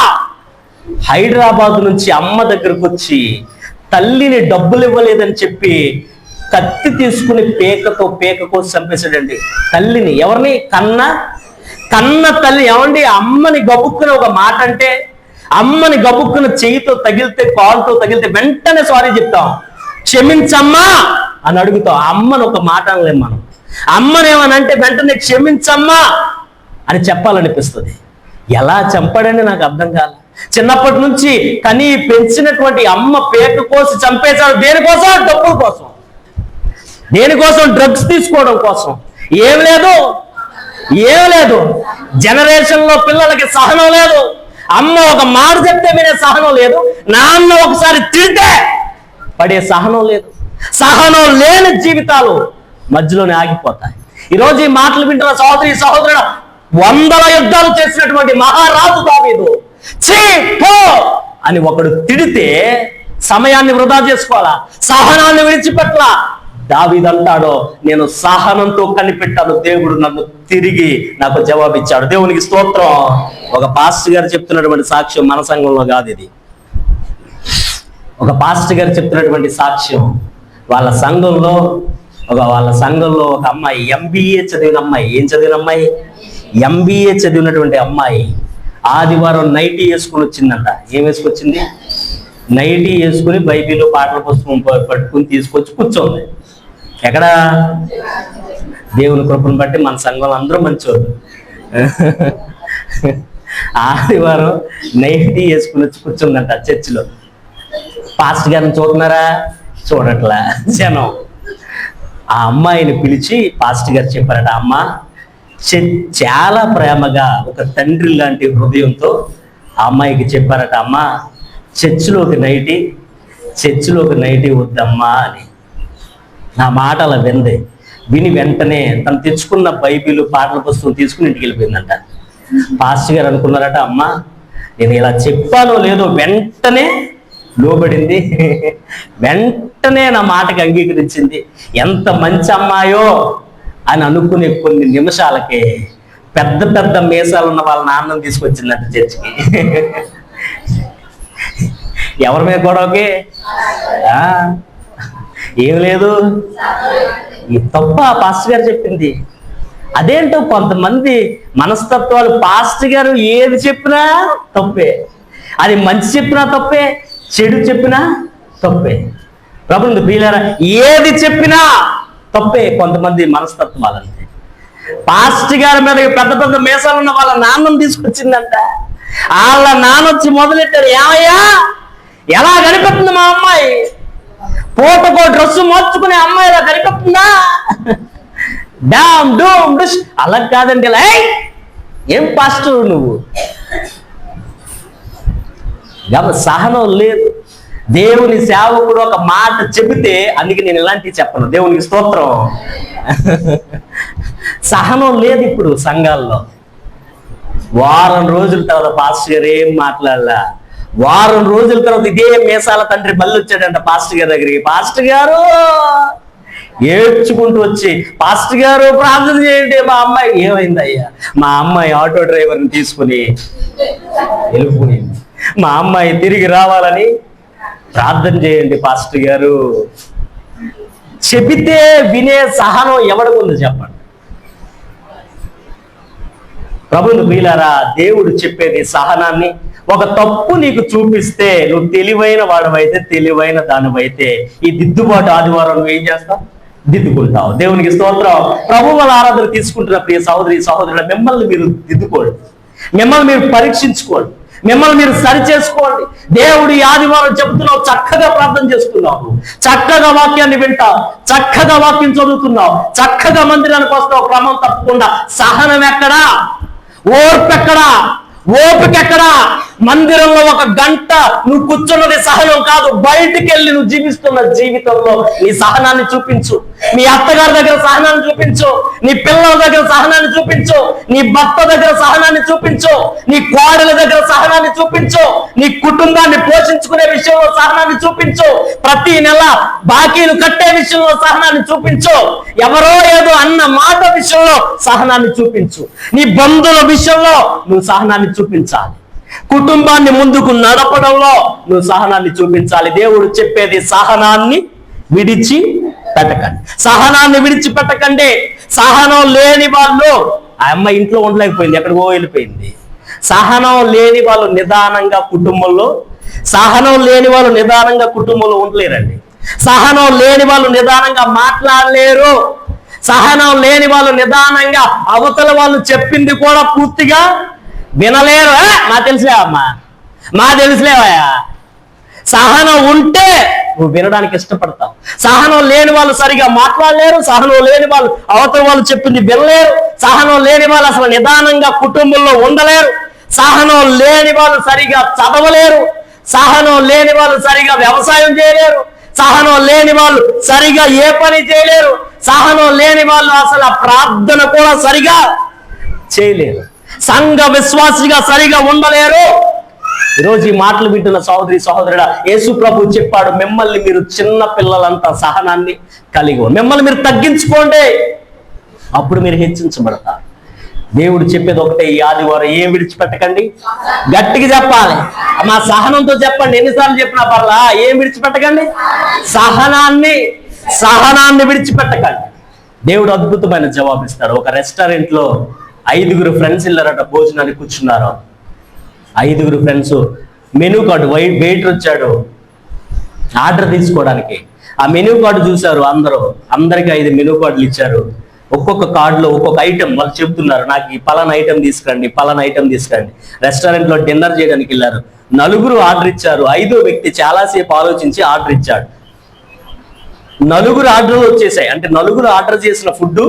హైదరాబాద్ నుంచి అమ్మ దగ్గరకు వచ్చి తల్లిని డబ్బులు ఇవ్వలేదని చెప్పి కత్తి తీసుకుని పేక కోసి చంపేశాడండి తల్లిని. ఎవరిని? కన్న తల్లి. ఏమండి, అమ్మని గబుక్కున ఒక మాట అంటే, అమ్మని గబుక్కున చెయ్యితో తగిలితే, కాలుతో తగిలితే వెంటనే సారీ చెప్తాం, క్షమించమ్మా అని అడుగుతాం. అమ్మని ఒక మాట అనలేం మనం. అమ్మని ఏమనంటే వెంటనే క్షమించమ్మా అని చెప్పాలనిపిస్తుంది. ఎలా చంపాడని నాకు అర్థం కాదు. చిన్నప్పటి నుంచి కని పెంచినటువంటి అమ్మ పేక కోసి చంపేశాడు. దేనికోసం? డబ్బుల కోసం. దేనికోసం? డ్రగ్స్ తీసుకోవడం కోసం. ఏం లేదు. జనరేషన్ లో పిల్లలకి సహనం లేదు. అమ్మ ఒక మాట చెప్తే వినే సహనం లేదు. నాన్న ఒకసారి తిడితే పడే సహనం లేదు. సహనం లేని జీవితాలు మధ్యలోనే ఆగిపోతాయి. ఈరోజు ఈ మాటలు వింటున్న సహోదరుడు, 100 యుద్ధాలు చేసినటువంటి మహారాజు దావీదు అని ఒకడు తిడితే సమయాన్ని వృధా చేసుకోవాలా? సహనాన్ని విడిచిపెట్టలా? దావీదు అంటాడో, నేను సహనంతో కనిపెట్టాను, దేవుడు నన్ను తిరిగి నాకు జవాబిచ్చాడు. దేవునికి స్తోత్రం. ఒక పాస్టర్ గారు చెప్తున్నటువంటి సాక్ష్యం, మన సంఘంలో కాదు ఇది. ఒక పాస్టర్ గారు చెప్తున్నటువంటి సాక్ష్యం, వాళ్ళ సంఘంలో ఒక అమ్మాయి, MBA చదివిన అమ్మాయి. ఏం చదివిన అమ్మాయి? MBA చదివినటువంటి అమ్మాయి ఆదివారం నైటీ వేసుకుని వచ్చిందంట. ఏం వేసుకొచ్చింది? నైటీ వేసుకుని బైబిల్, పాటల పుస్తకం పట్టుకుని తీసుకొచ్చి కూర్చోంది. ఎక్కడ? దేవుని కృపను బట్టి మన సంఘంలో అందరూ మంచివారు. ఆదివారం నైటీ వేసుకుని వచ్చి కూర్చుందంట చర్చిలో. పాస్టర్ గారిని చూస్తున్నారా? చూడట్లా జనం. ఆ అమ్మాయిని పిలిచి పాస్టర్ గారు చెప్పారట, అమ్మ చాలా ప్రేమగా ఒక తండ్రి లాంటి హృదయంతో ఆ అమ్మాయికి చెప్పారట, అమ్మ చర్చిలోకి నైటీ వద్దమ్మా అని. నా మాట అలా విని వెంటనే తను తెచ్చుకున్న బైబిల్ పాటల పుస్తకం తీసుకుని ఇంటికి వెళ్ళిపోయిందంట. పాస్టర్ గారు అనుకున్నారట, అమ్మ నేను ఇలా చెప్పానో లేదో వెంటనే లోబడింది, వెంటనే నా మాటకి అంగీకరించింది. ఎంత మంచి అమ్మాయో అని అనుకునే కొన్ని నిమిషాలకే పెద్ద పెద్ద మీసాలు ఉన్న వాళ్ళ నాన్నని తీసుకొచ్చిందంట చర్చికి. ఎవరి మీద గొడవకి? ఏం లేదు, ఈ తప్ప పాస్టర్ గారు చెప్పింది. అదేంటో కొంతమంది మనస్తత్వాలు, పాస్టర్ గారు ఏది చెప్పినా తప్పే, అది మంచి చెప్పినా తప్పే, చెడు చెప్పినా తప్పే. ప్రభుత్వ ప్రియులారా, ఏది చెప్పినా తప్పే. కొంతమంది మనస్తత్వాలంటే పాస్టర్ గారి మీద పెద్ద పెద్ద మీసాలు ఉన్న వాళ్ళ నాన్నని తీసుకొచ్చిందంట. వాళ్ళ నాన్న వచ్చి మొదలెట్టారు, ఏమయ్యా ఎలా గడిపెడుతుంది మా అమ్మాయి, పూటకో డ్రెస్సు మార్చుకునే అమ్మాయి ఇలా గడిపెడుతుందా? డామ్ డూమ్ డుష్. అలా కాదండి, ఇలా ఏం పాస్టర్ నువ్వు? సహనం లేదు. దేవుని సేవకుడు ఒక మాట చెబితే, అందుకే నేను ఇలాంటివి చెప్పను, దేవునికి స్తోత్రం. సహనం లేదు ఇప్పుడు సంఘాల్లో. వారం రోజుల తర్వాత పాస్టర్ గారు ఏం మాట్లాడలా. వారం రోజుల తర్వాత ఇదే మీసాల తండ్రి మళ్ళీ వచ్చాడంట పాస్టర్ గారి దగ్గరికి. పాస్టర్ గారు ఏడ్చుకుంటూ వచ్చి, పాస్టర్ గారు ప్రార్థన చేయండి, మా అమ్మాయి. ఏమైంది అయ్యా? మా అమ్మాయి ఆటో డ్రైవర్ని తీసుకుని వెళ్ళిపోయింది, మా అమ్మాయి తిరిగి రావాలని ప్రార్థన చేయండి పాస్టర్ గారు. చెబితే వినే సహనం ఎవరికి ఉంది చెప్పండి? ప్రభువుని ప్రియులారా, దేవుడు చెప్పేది సహనాన్ని. ఒక తప్పు నీకు చూపిస్తే నువ్వు తెలివైన వాడవైతే, తెలివైన దానివైతే, ఈ దిద్దుబాటు ఆదివారం నువ్వు ఏం చేస్తావు? దిద్దుకుంటావు. దేవునికి స్తోత్రం. ప్రభువు వాళ్ళ ఆరాధన తీసుకుంటున్న ప్రియ సహోదరి సహోదరుల, మిమ్మల్ని మీరు దిద్దుకోండి, మిమ్మల్ని మీరు పరీక్షించుకోండి, మిమ్మల్ని మీరు సరి చేసుకోండి. దేవుడు ఈ ఆదివారం చెబుతున్నావు, చక్కగా ప్రార్థన చేస్తున్నావు, చక్కగా వాక్యాన్ని వింటావు, చక్కగా వాక్యం చదువుతున్నావు, చక్కగా మందిరానికి వస్తావు క్రమం తప్పకుండా. సహనం ఎక్కడా? ఓర్పు ఎక్కడా? ఓపిక ఎక్కడా? మందిరంలో ఒక గంట నువ్వు కూర్చున్నది సహనం కాదు, బయటికి వెళ్ళి నువ్వు జీవిస్తున్న జీవితంలో నీ సహనాన్ని చూపించు. నీ అత్తగారి దగ్గర సహనాన్ని చూపించు, నీ పిల్లల దగ్గర సహనాన్ని చూపించు, నీ భర్త దగ్గర సహనాన్ని చూపించు, నీ కోడల దగ్గర సహనాన్ని చూపించు, నీ కుటుంబాన్ని పోషించుకునే విషయంలో సహనాన్ని చూపించు, ప్రతి నెల బాకీలు కట్టే విషయంలో సహనాన్ని చూపించు, ఎవరో ఏదో అన్న మాట విషయంలో సహనాన్ని చూపించు, నీ బంధువుల విషయంలో నువ్వు సహనాన్ని చూపించాలి, కుటుంబాన్ని ముందుకు నడపడంలో నువ్వు సహనాన్ని చూపించాలి. దేవుడు చెప్పేది సహనాన్ని విడిచి పెట్టకండి, సహనాన్ని విడిచిపెట్టకండి. సహనం లేని వాళ్ళు, ఆ అమ్మ ఇంట్లో ఉండలేకపోయింది, ఎక్కడికో వెళ్ళిపోయింది. సహనం లేని వాళ్ళు నిదానంగా కుటుంబంలో, సహనం లేని వాళ్ళు నిదానంగా కుటుంబంలో ఉండలేరండి. సహనం లేని వాళ్ళు నిదానంగా మాట్లాడలేరు. సహనం లేని వాళ్ళు నిదానంగా అవతల వాళ్ళు చెప్పింది కూడా పూర్తిగా వినలేరు. మా తెలుసులే అమ్మా, మా తెలుసులేవయ్యా. సహనం ఉంటే నువ్వు వినడానికి ఇష్టపడతావు. సహనం లేని వాళ్ళు సరిగా మాట్లాడలేరు, సహనం లేని వాళ్ళు అవతల వాళ్ళు చెప్పింది వినలేరు, సహనం లేని వాళ్ళు అసలు నిదానంగా కుటుంబంలో ఉండలేరు, సహనం లేని వాళ్ళు సరిగా చదవలేరు, సహనం లేని వాళ్ళు సరిగా వ్యవసాయం చేయలేరు, సహనం లేని వాళ్ళు సరిగా ఏ పని చేయలేరు, సహనం లేని వాళ్ళు అసలు ప్రార్థన కూడా సరిగా చేయలేరు, సంఘ విశ్వాసిగా సరిగా ఉండలేరు. ఈరోజు ఈ మాటలు వింటున్న సహోదరి సహోదరుడా, యేసు ప్రభు చెప్పాడు, మిమ్మల్ని మీరు చిన్న పిల్లలంతా సహనాన్ని కలిగి మిమ్మల్ని మీరు తగ్గించుకోండి, అప్పుడు మీరు హెచ్చించబడతారు. దేవుడు చెప్పేది ఒకటే, ఈ ఆదివారం ఏం విడిచిపెట్టకండి. గట్టిగా చెప్పాలి, మా సహనంతో చెప్పండి. ఎన్నిసార్లు చెప్పినా పర్లా, ఏం విడిచిపెట్టకండి? సహనాన్ని విడిచిపెట్టకండి. దేవుడు అద్భుతమైన జవాబు ఇస్తాడు. ఒక రెస్టారెంట్ లో 5 ఫ్రెండ్స్ వెళ్ళారట, భోజనానికి కూర్చున్నారు. 5 ఫ్రెండ్స్, మెనూ కార్డు, వెయిటర్ వచ్చాడు ఆర్డర్ తీసుకోవడానికి. ఆ మెనూ కార్డు చూశారు అందరూ, అందరికి 5 మెనూ కార్డులు ఇచ్చారు. ఒక్కొక్క కార్డులో ఒక్కొక్క ఐటెం వాళ్ళు చెబుతున్నారు, నాకు ఈ పలానా ఐటెం తీసుకురండి, పలానా ఐటెం తీసుకురండి. రెస్టారెంట్లో డిన్నర్ చేయడానికి వెళ్ళారు, 4 ఆర్డర్ ఇచ్చారు. 5వ వ్యక్తి చాలాసేపు ఆలోచించి ఆర్డర్ ఇచ్చాడు. 4 ఆర్డర్లు వచ్చేసాయి. అంటే 4 ఆర్డర్ చేసిన ఫుడ్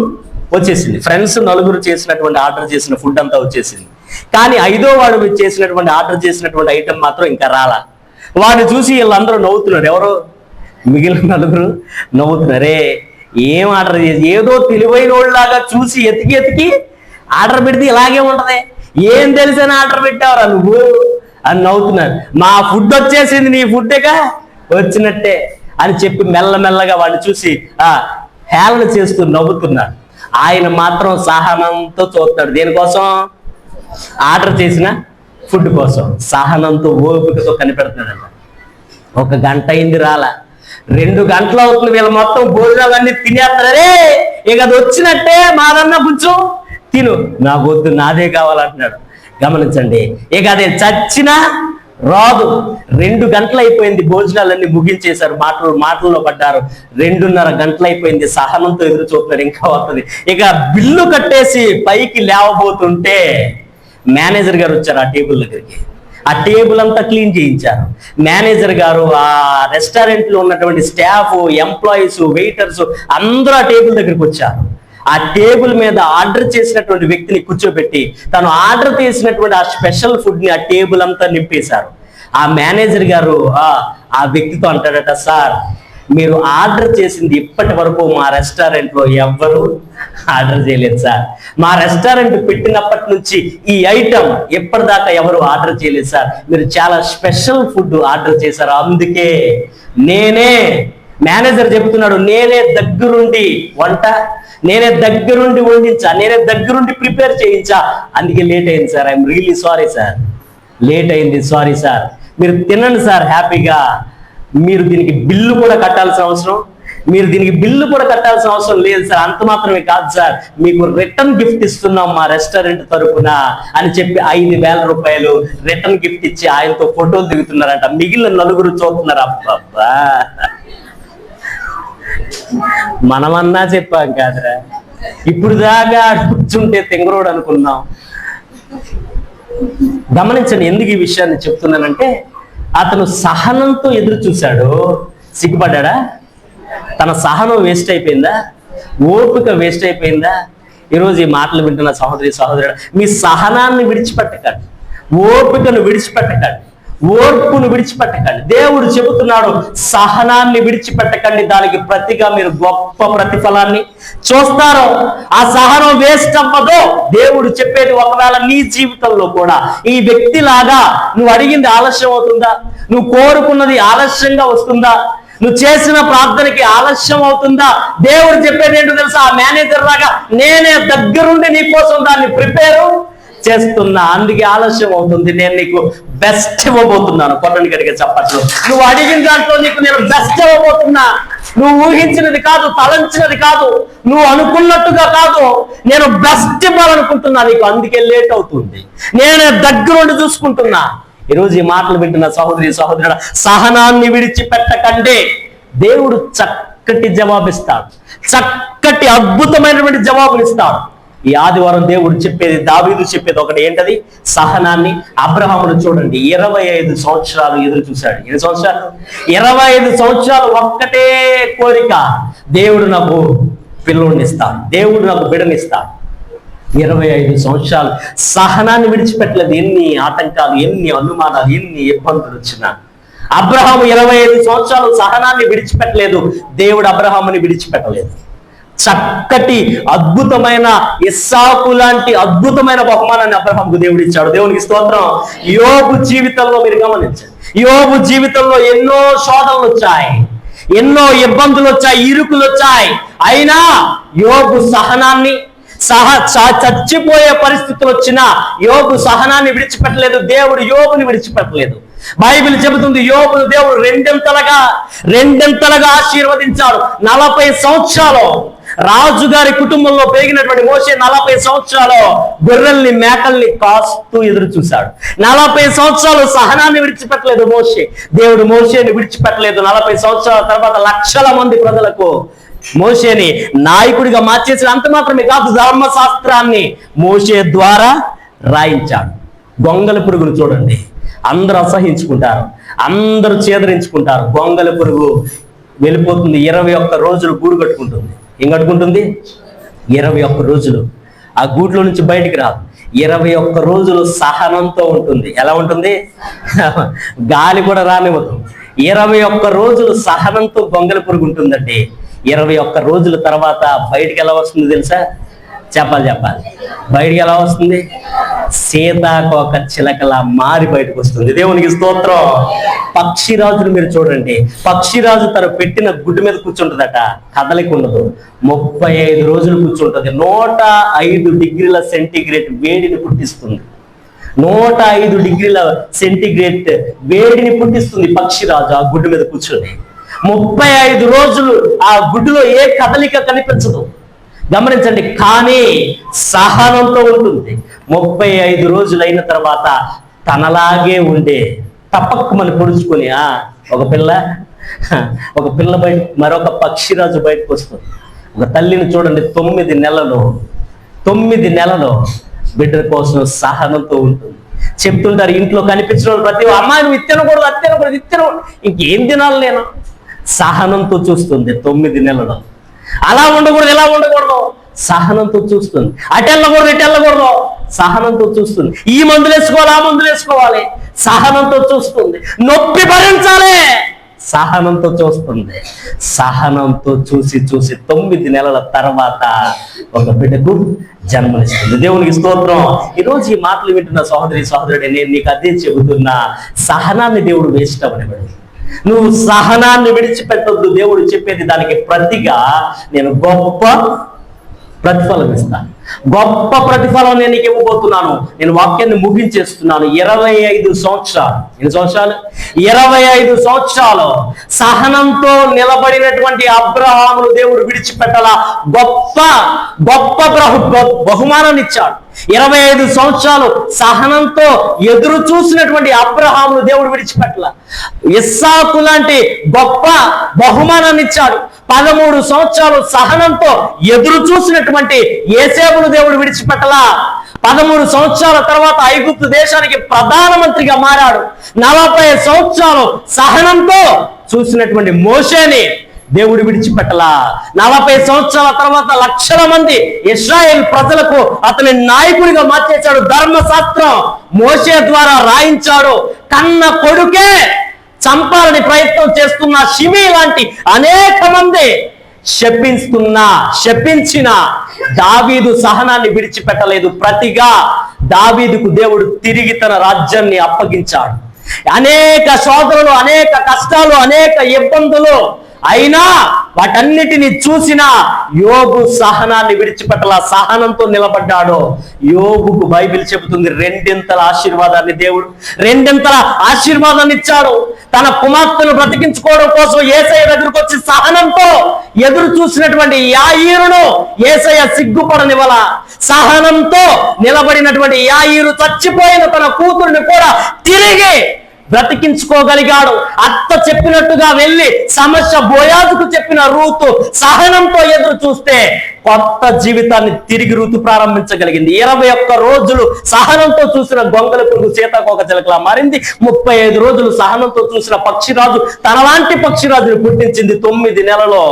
వచ్చేసింది. ఫ్రెండ్స్ 4 చేసినటువంటి ఆర్డర్ చేసిన ఫుడ్ అంతా వచ్చేసింది. కానీ 5వ వాడు చేసినటువంటి ఆర్డర్ చేసినటువంటి ఐటెం మాత్రం ఇంకా రాలా. వాడిని చూసి వీళ్ళందరూ నవ్వుతున్నారు. ఎవరో మిగిలిన 4 నవ్వుతున్నారే, ఏం ఆర్డర్ చేసి, ఏదో తెలివైన వాళ్ళలాగా చూసి ఎతికి ఆర్డర్ పెడితే ఇలాగే ఉంటది, ఏం తెలిసిన ఆర్డర్ పెట్టావురా నువ్వు అని నవ్వుతున్నారు. మా ఫుడ్ వచ్చేసింది, నీ ఫుడ్గా వచ్చినట్టే అని చెప్పి మెల్లమెల్లగా వాడిని చూసి హేళన చేస్తూ నవ్వుతున్నాడు. ఆయన మాత్రం సహనంతో చూస్తాడు. దేనికోసం? ఆర్డర్ చేసిన ఫుడ్ కోసం. సహనంతో ఓపికతో కనిపెడుతున్నాడంట. 1 గంట అయింది రాలా, 2 గంటలు అవుతుంది, వీళ్ళు మొత్తం భోజనాలన్నీ తినేస్తారే, ఇక అది వచ్చినట్టే, మాదన్నా కొంచెం తిను, నాకు వద్దు, నాదే కావాలంటున్నాడు. గమనించండి, ఇక అదే చచ్చినా రాదు. 2 గంటలు అయిపోయింది, భోజనాలన్నీ ముగించేశారు, మాటల్లో పడ్డారు. 2:30 గంటలు అయిపోయింది, సహనంతో ఎదురు చూస్తున్నారు, ఇంకా వస్తుంది. ఇక బిల్లు కట్టేసి పైకి లేవబోతుంటే మేనేజర్ గారు వచ్చారు ఆ టేబుల్ దగ్గరికి. ఆ టేబుల్ అంతా క్లీన్ చేయించారు. మేనేజర్ గారు, ఆ రెస్టారెంట్ లో ఉన్నటువంటి స్టాఫ్, ఎంప్లాయీస్, వెయిటర్స్ అందరూ ఆ టేబుల్ దగ్గరికి వచ్చారు. ఆ టేబుల్ మీద ఆర్డర్ చేసినటువంటి వ్యక్తిని కూర్చోబెట్టి తను ఆర్డర్ చేసినటువంటి ఆ స్పెషల్ ఫుడ్ ని ఆ టేబుల్ అంతా నింపేశారు. ఆ మేనేజర్ గారు ఆ వ్యక్తితో అంటాడట, సార్ మీరు ఆర్డర్ చేసింది ఇప్పటి వరకు మా రెస్టారెంట్ లో ఎవ్వరు ఆర్డర్ చేయలేదు సార్. మా రెస్టారెంట్ పెట్టినప్పటి నుంచి ఈ ఐటమ్ ఎప్పటిదాకా ఎవరు ఆర్డర్ చేయలేదు సార్. మీరు చాలా స్పెషల్ ఫుడ్ ఆర్డర్ చేశారు, అందుకే నేనే, మేనేజర్ చెబుతున్నాడు, నేనే దగ్గరుండి వంట, నేనే దగ్గరుండి వండించా, నేనే దగ్గరుండి ప్రిపేర్ చేయించా, అందుకే లేట్ అయింది sir. I'm really sorry sir, late అయింది, సారీ సార్. మీరు తినండి సార్ హ్యాపీగా. మీరు దీనికి బిల్లు కూడా కట్టాల్సిన అవసరం, లేదు సార్. అంత మాత్రమే కాదు సార్, మీకు రిటర్న్ గిఫ్ట్ ఇస్తున్నాం మా రెస్టారెంట్ తరపున అని చెప్పి 5,000 రూపాయలు రిటర్న్ గిఫ్ట్ ఇచ్చి ఆయనతో ఫోటోలు దిగుతున్నారంట. మిగిలిన 4 చూస్తున్నారు. అబ్బబ్బా, మనమన్నా చెప్పాం కాదురా, ఇప్పుడు దాకా కూర్చుంటే తెంగరోడు అనుకున్నాం. గమనించండి, ఎందుకు ఈ విషయాన్ని చెప్తున్నానంటే, అతను సహనంతో ఎదురు చూశాడు. సిగ్గుపడ్డా? తన సహనం వేస్ట్ అయిపోయిందా? ఓపిక వేస్ట్ అయిపోయిందా? ఈరోజు ఈ మాటలు వింటున్న సహోదరి సహోదరుడు, మీ సహనాన్ని విడిచిపెట్టకండి, ఓపికను విడిచిపెట్టకండి, ఓర్పును విడిచిపెట్టకండి. దేవుడు చెబుతున్నాడు, సహనాన్ని విడిచిపెట్టకండి, దానికి ప్రతిగా మీరు గొప్ప ప్రతిఫలాన్ని చూస్తారు. ఆ సహనం వేస్ట్ అవ్వదు. దేవుడు చెప్పేది, ఒకవేళ నీ జీవితంలో కూడా ఈ వ్యక్తిలాగా నువ్వు అడిగింది ఆలస్యం అవుతుందా, నువ్వు కోరుకున్నది ఆలస్యంగా వస్తుందా, నువ్వు చేసిన ప్రార్థనకి ఆలస్యం అవుతుందా, దేవుడు చెప్పేది ఏంటో తెలుసా? ఆ మేనేజర్ లాగా నేనే దగ్గరుండి నీ కోసం దాన్ని ప్రిపేర్ చేస్తున్నా, అందుకే ఆలస్యం అవుతుంది, నేను నీకు బెస్ట్ ఇవ్వబోతున్నాను. కొట్టని గడిగా చెప్పట్లు, నువ్వు అడిగిన దాంట్లో నీకు నేను బెస్ట్ ఇవ్వబోతున్నా. నువ్వు ఊహించినది కాదు, తలంచినది కాదు, నువ్వు అనుకున్నట్టుగా కాదు, నేను బెస్ట్ ఇవ్వాలనుకుంటున్నా నీకు, అందుకే లేట్ అవుతుంది, నేనే దగ్గరుండి చూసుకుంటున్నా. ఈరోజు ఈ మాటలు వింటున్న సహోదరి సహోదరుడు, సహనాన్ని విడిచిపెట్టకండి. దేవుడు చక్కటి జవాబిస్తాడు, చక్కటి అద్భుతమైనటువంటి జవాబునిస్తాడు. ఈ ఆదివారం దేవుడు చెప్పేది, దావీదు చెప్పేది ఒకటి, ఏంటది? సహనాన్ని. అబ్రహామును చూడండి, 25 సంవత్సరాలు ఎదురు చూశాడు. 7 సంవత్సరాలు 25 సంవత్సరాలు ఒక్కటే కోరిక, దేవుడు నాకు పిల్లోడినిస్తాడు, దేవుడు నాకు బిడ్డనిస్తాడు. 25 సంవత్సరాలు సహనాన్ని విడిచిపెట్టలేదు. ఎన్ని ఆటంకాలు, ఎన్ని అనుమానాలు, ఎన్ని ఇబ్బందులు వచ్చినా అబ్రహాము 25 సంవత్సరాలు సహనాన్ని విడిచిపెట్టలేదు. దేవుడు అబ్రహాముని విడిచిపెట్టలేదు. చక్కటి అద్భుతమైన ఇస్సాకు లాంటి అద్భుతమైన బహుమానాన్ని అబ్రహాముకు దేవుడు ఇచ్చాడు. దేవునికి స్తోత్రం. యోబు జీవితంలో మీరు గమనించండి, యోబు జీవితంలో ఎన్నో శోధనలు వచ్చాయి, ఎన్నో ఇబ్బందులు వచ్చాయి, ఇరుకులు వచ్చాయి. అయినా యోబు సహనాన్ని, చచ్చిపోయే పరిస్థితులు వచ్చినా యోబు సహనాన్ని విడిచిపెట్టలేదు. దేవుడు యోబుని విడిచిపెట్టలేదు. బైబిల్ చెబుతుంది, యోబును దేవుడు రెండెంతలుగా ఆశీర్వదించాడు. 40 సంవత్సరాలు రాజుగారి కుటుంబంలో పెరిగినటువంటి మోషే 40 సంవత్సరాలు గొర్రెల్ని మేకల్ని కాస్తూ ఎదురు చూశాడు. 40 సంవత్సరాలు సహనాన్ని విడిచిపెట్టలేదు మోషే. దేవుడు మోషేని విడిచిపెట్టలేదు. 40 సంవత్సరాల తర్వాత లక్షల మంది ప్రజలకు మోషేని నాయకుడిగా మార్చేసిన అంత మాత్రమే కాదు, ధర్మశాస్త్రాన్ని మోషే ద్వారా రాయించాడు. గొంగళి పురుగును చూడండి, అందరూ అసహించుకుంటారు, అందరూ చేదరించుకుంటారు. గొంగళి పురుగు వెళ్ళిపోతుంది, 21 రోజులు గూడు కట్టుకుంటుంది. ఏం కట్టుకుంటుంది? 21 రోజులు ఆ గూట్లో నుంచి బయటికి రాదు. 21 రోజులు సహనంతో ఉంటుంది. ఎలా ఉంటుంది? గాలి కూడా రానివ్వదు. 21 రోజులు సహనంతో గొంగళి పురుగు ఉంటుందండి. 21 రోజుల తర్వాత బయటికి ఎలా వస్తుంది తెలుసా? చెప్పాలి. బయటికి ఎలా వస్తుంది? సీతాకోక చిలకలా మారి బయటకు వస్తుంది. దేవునికి స్తోత్రం. పక్షిరాజును మీరు చూడండి, పక్షిరాజు తను పెట్టిన గుడ్డు మీద కూర్చుంటుందట, కదలిక ఉండదు. 35 రోజులు కూర్చుంటుంది. 105 డిగ్రీల సెంటీగ్రేడ్ వేడిని పుట్టిస్తుంది. 105 డిగ్రీల సెంటీగ్రేడ్ వేడిని పుట్టిస్తుంది పక్షిరాజు ఆ గుడ్డు మీద కూర్చొని. 35 రోజులు ఆ గుడ్డులో ఏ కదలిక కనిపించదు. గమనించండి, కానీ సహనంతో ఉంటుంది. 35 రోజులు అయిన తర్వాత తనలాగే ఉండే తప్పక్కుమని పొడుచుకొని ఒక పిల్ల బయట, మరొక పక్షిరాజు బయటకు వస్తుంది. ఒక తల్లిని చూడండి, 9 నెలలో బిడ్డ కోసం సహనంతో ఉంటుంది. చెప్తుంటారు ఇంట్లో కనిపించిన వాళ్ళు ప్రతి అమ్మాయి నువ్వు ఇత్తనకూడదు, ఇంకేం తినాలి నేను. సహనంతో చూస్తుంది 9 నెలలో. అలా ఉండకూడదు, ఎలా ఉండకూడదు, సహనంతో చూస్తుంది. అటెళ్ళకూడదు, ఇటెళ్ళకూడదు, సహనంతో చూస్తుంది. ఈ మందులు వేసుకోవాలి, ఆ మందులు వేసుకోవాలి, సహనంతో చూస్తుంది. నొప్పి భరించాలి, సహనంతో చూస్తుంది. సహనంతో చూసి 9 నెలల తర్వాత ఒక బిడ్డకు జన్మనిస్తుంది. దేవునికి స్తోత్రం. ఈరోజు ఈ మాటలు వింటున్న సహోదరుడే, నేను నీకు అదే చెబుతున్నా, సహనాన్ని దేవుడు వేస్ట్ అవ్వనివ్వడు. నువ్వు సహనాన్ని విడిచిపెట్టొద్దు. దేవుడు చెప్పేది దానికి ప్రతిగా నేను గొప్ప ప్రతిఫలం ఇస్తాను. గొప్ప ప్రతిఫలం నేను నీకు ఇవ్వబోతున్నాను. నేను వాక్యాన్ని ముగించేస్తున్నాను. 25 సంవత్సరాలు. ఎన్ని సంవత్సరాలు? 25 సంవత్సరాలు సహనంతో నిలబడినటువంటి అబ్రహామును దేవుడు విడిచిపెట్టాల గొప్ప బహుమానాన్ని ఇచ్చాడు. 25 సంవత్సరాలు సహనంతో ఎదురు చూసినటువంటి అబ్రహామును దేవుడు విడిచిపెట్టాల. ఇస్సాకు లాంటి గొప్ప బహుమానాన్ని ఇచ్చాడు. 13 సంవత్సరాలు సహనంతో ఎదురు చూసినటువంటి యోసేపును దేవుడు విడిచిపెట్టలా. 13 సంవత్సరాల తర్వాత ఐగుప్తు దేశానికి ప్రధానమంత్రిగా మారాడు. 40 సంవత్సరాలు సహనంతో చూసినటువంటి మోషేని దేవుడు విడిచిపెట్టలా. 40 సంవత్సరాల తర్వాత లక్షల మంది ఇశ్రాయేల్ ప్రజలకు అతని నాయకుడిగా మార్చేశాడు. ధర్మశాస్త్రం మోషే ద్వారా రాయించాడు. కన్న కొడుకే చంపాలని ప్రయత్నం చేస్తున్న షిమీ లాంటి అనేక మంది శపించిన దావీదు సహనాన్ని విడిచిపెట్టలేదు. ప్రతిగా దావీదుకు దేవుడు తిరిగి తన రాజ్యాన్ని అప్పగించాడు. అనేక శోధనలు, అనేక కష్టాలు, అనేక ఇబ్బందులు అయినా వాటన్నిటిని చూసిన యోబు సహనాన్ని విడిచిపెట్టలా, సహనంతో నిలబడ్డాడు. యోబుకు బైబిల్ చెబుతుంది 2 ఆశీర్వాదాన్ని దేవుడు 2 ఆశీర్వాదాన్ని ఇచ్చాడు. తన కుమార్తెను బ్రతికించుకోవడం కోసం యేసయ్య దగ్గరకు వచ్చి సహనంతో ఎదురు చూసినటువంటి యాయీరును యేసయ్య సిగ్గుపడనివ్వల. సహనంతో నిలబడినటువంటి యాయీరు చచ్చిపోయిన తన కూతురుని కూడా తిరిగి బ్రతికించుకోగలిగాడు. అత్త చెప్పినట్టుగా వెళ్ళి సమస్య బోయాజుకు చెప్పిన రూతు సహనంతో ఎదురు చూస్తే కొత్త జీవితాన్ని తిరిగి రూతు ప్రారంభించగలిగింది. 21 రోజులు సహనంతో చూసిన గొంగళి పురుగు సీతాకోక చిలకలా మారింది. 35 రోజులు సహనంతో చూసిన పక్షిరాజు తనలాంటి పక్షిరాజును పుట్టించింది. 9 నెలలో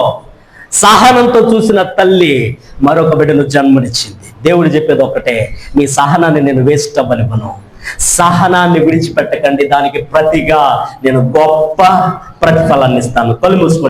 సహనంతో చూసిన తల్లి మరొక బిడ్డను జన్మనిచ్చింది. దేవుడు చెప్పేది ఒకటే, మీ సహనాన్ని నేను వేస్ట్ అవ్వనివ్వను. సహనాన్ని విడిచిపెట్టకండి, దానికి ప్రతిగా నేను గొప్ప ప్రతిఫలాన్ని ఇస్తాను. కళ్ళు మూసుకోండి.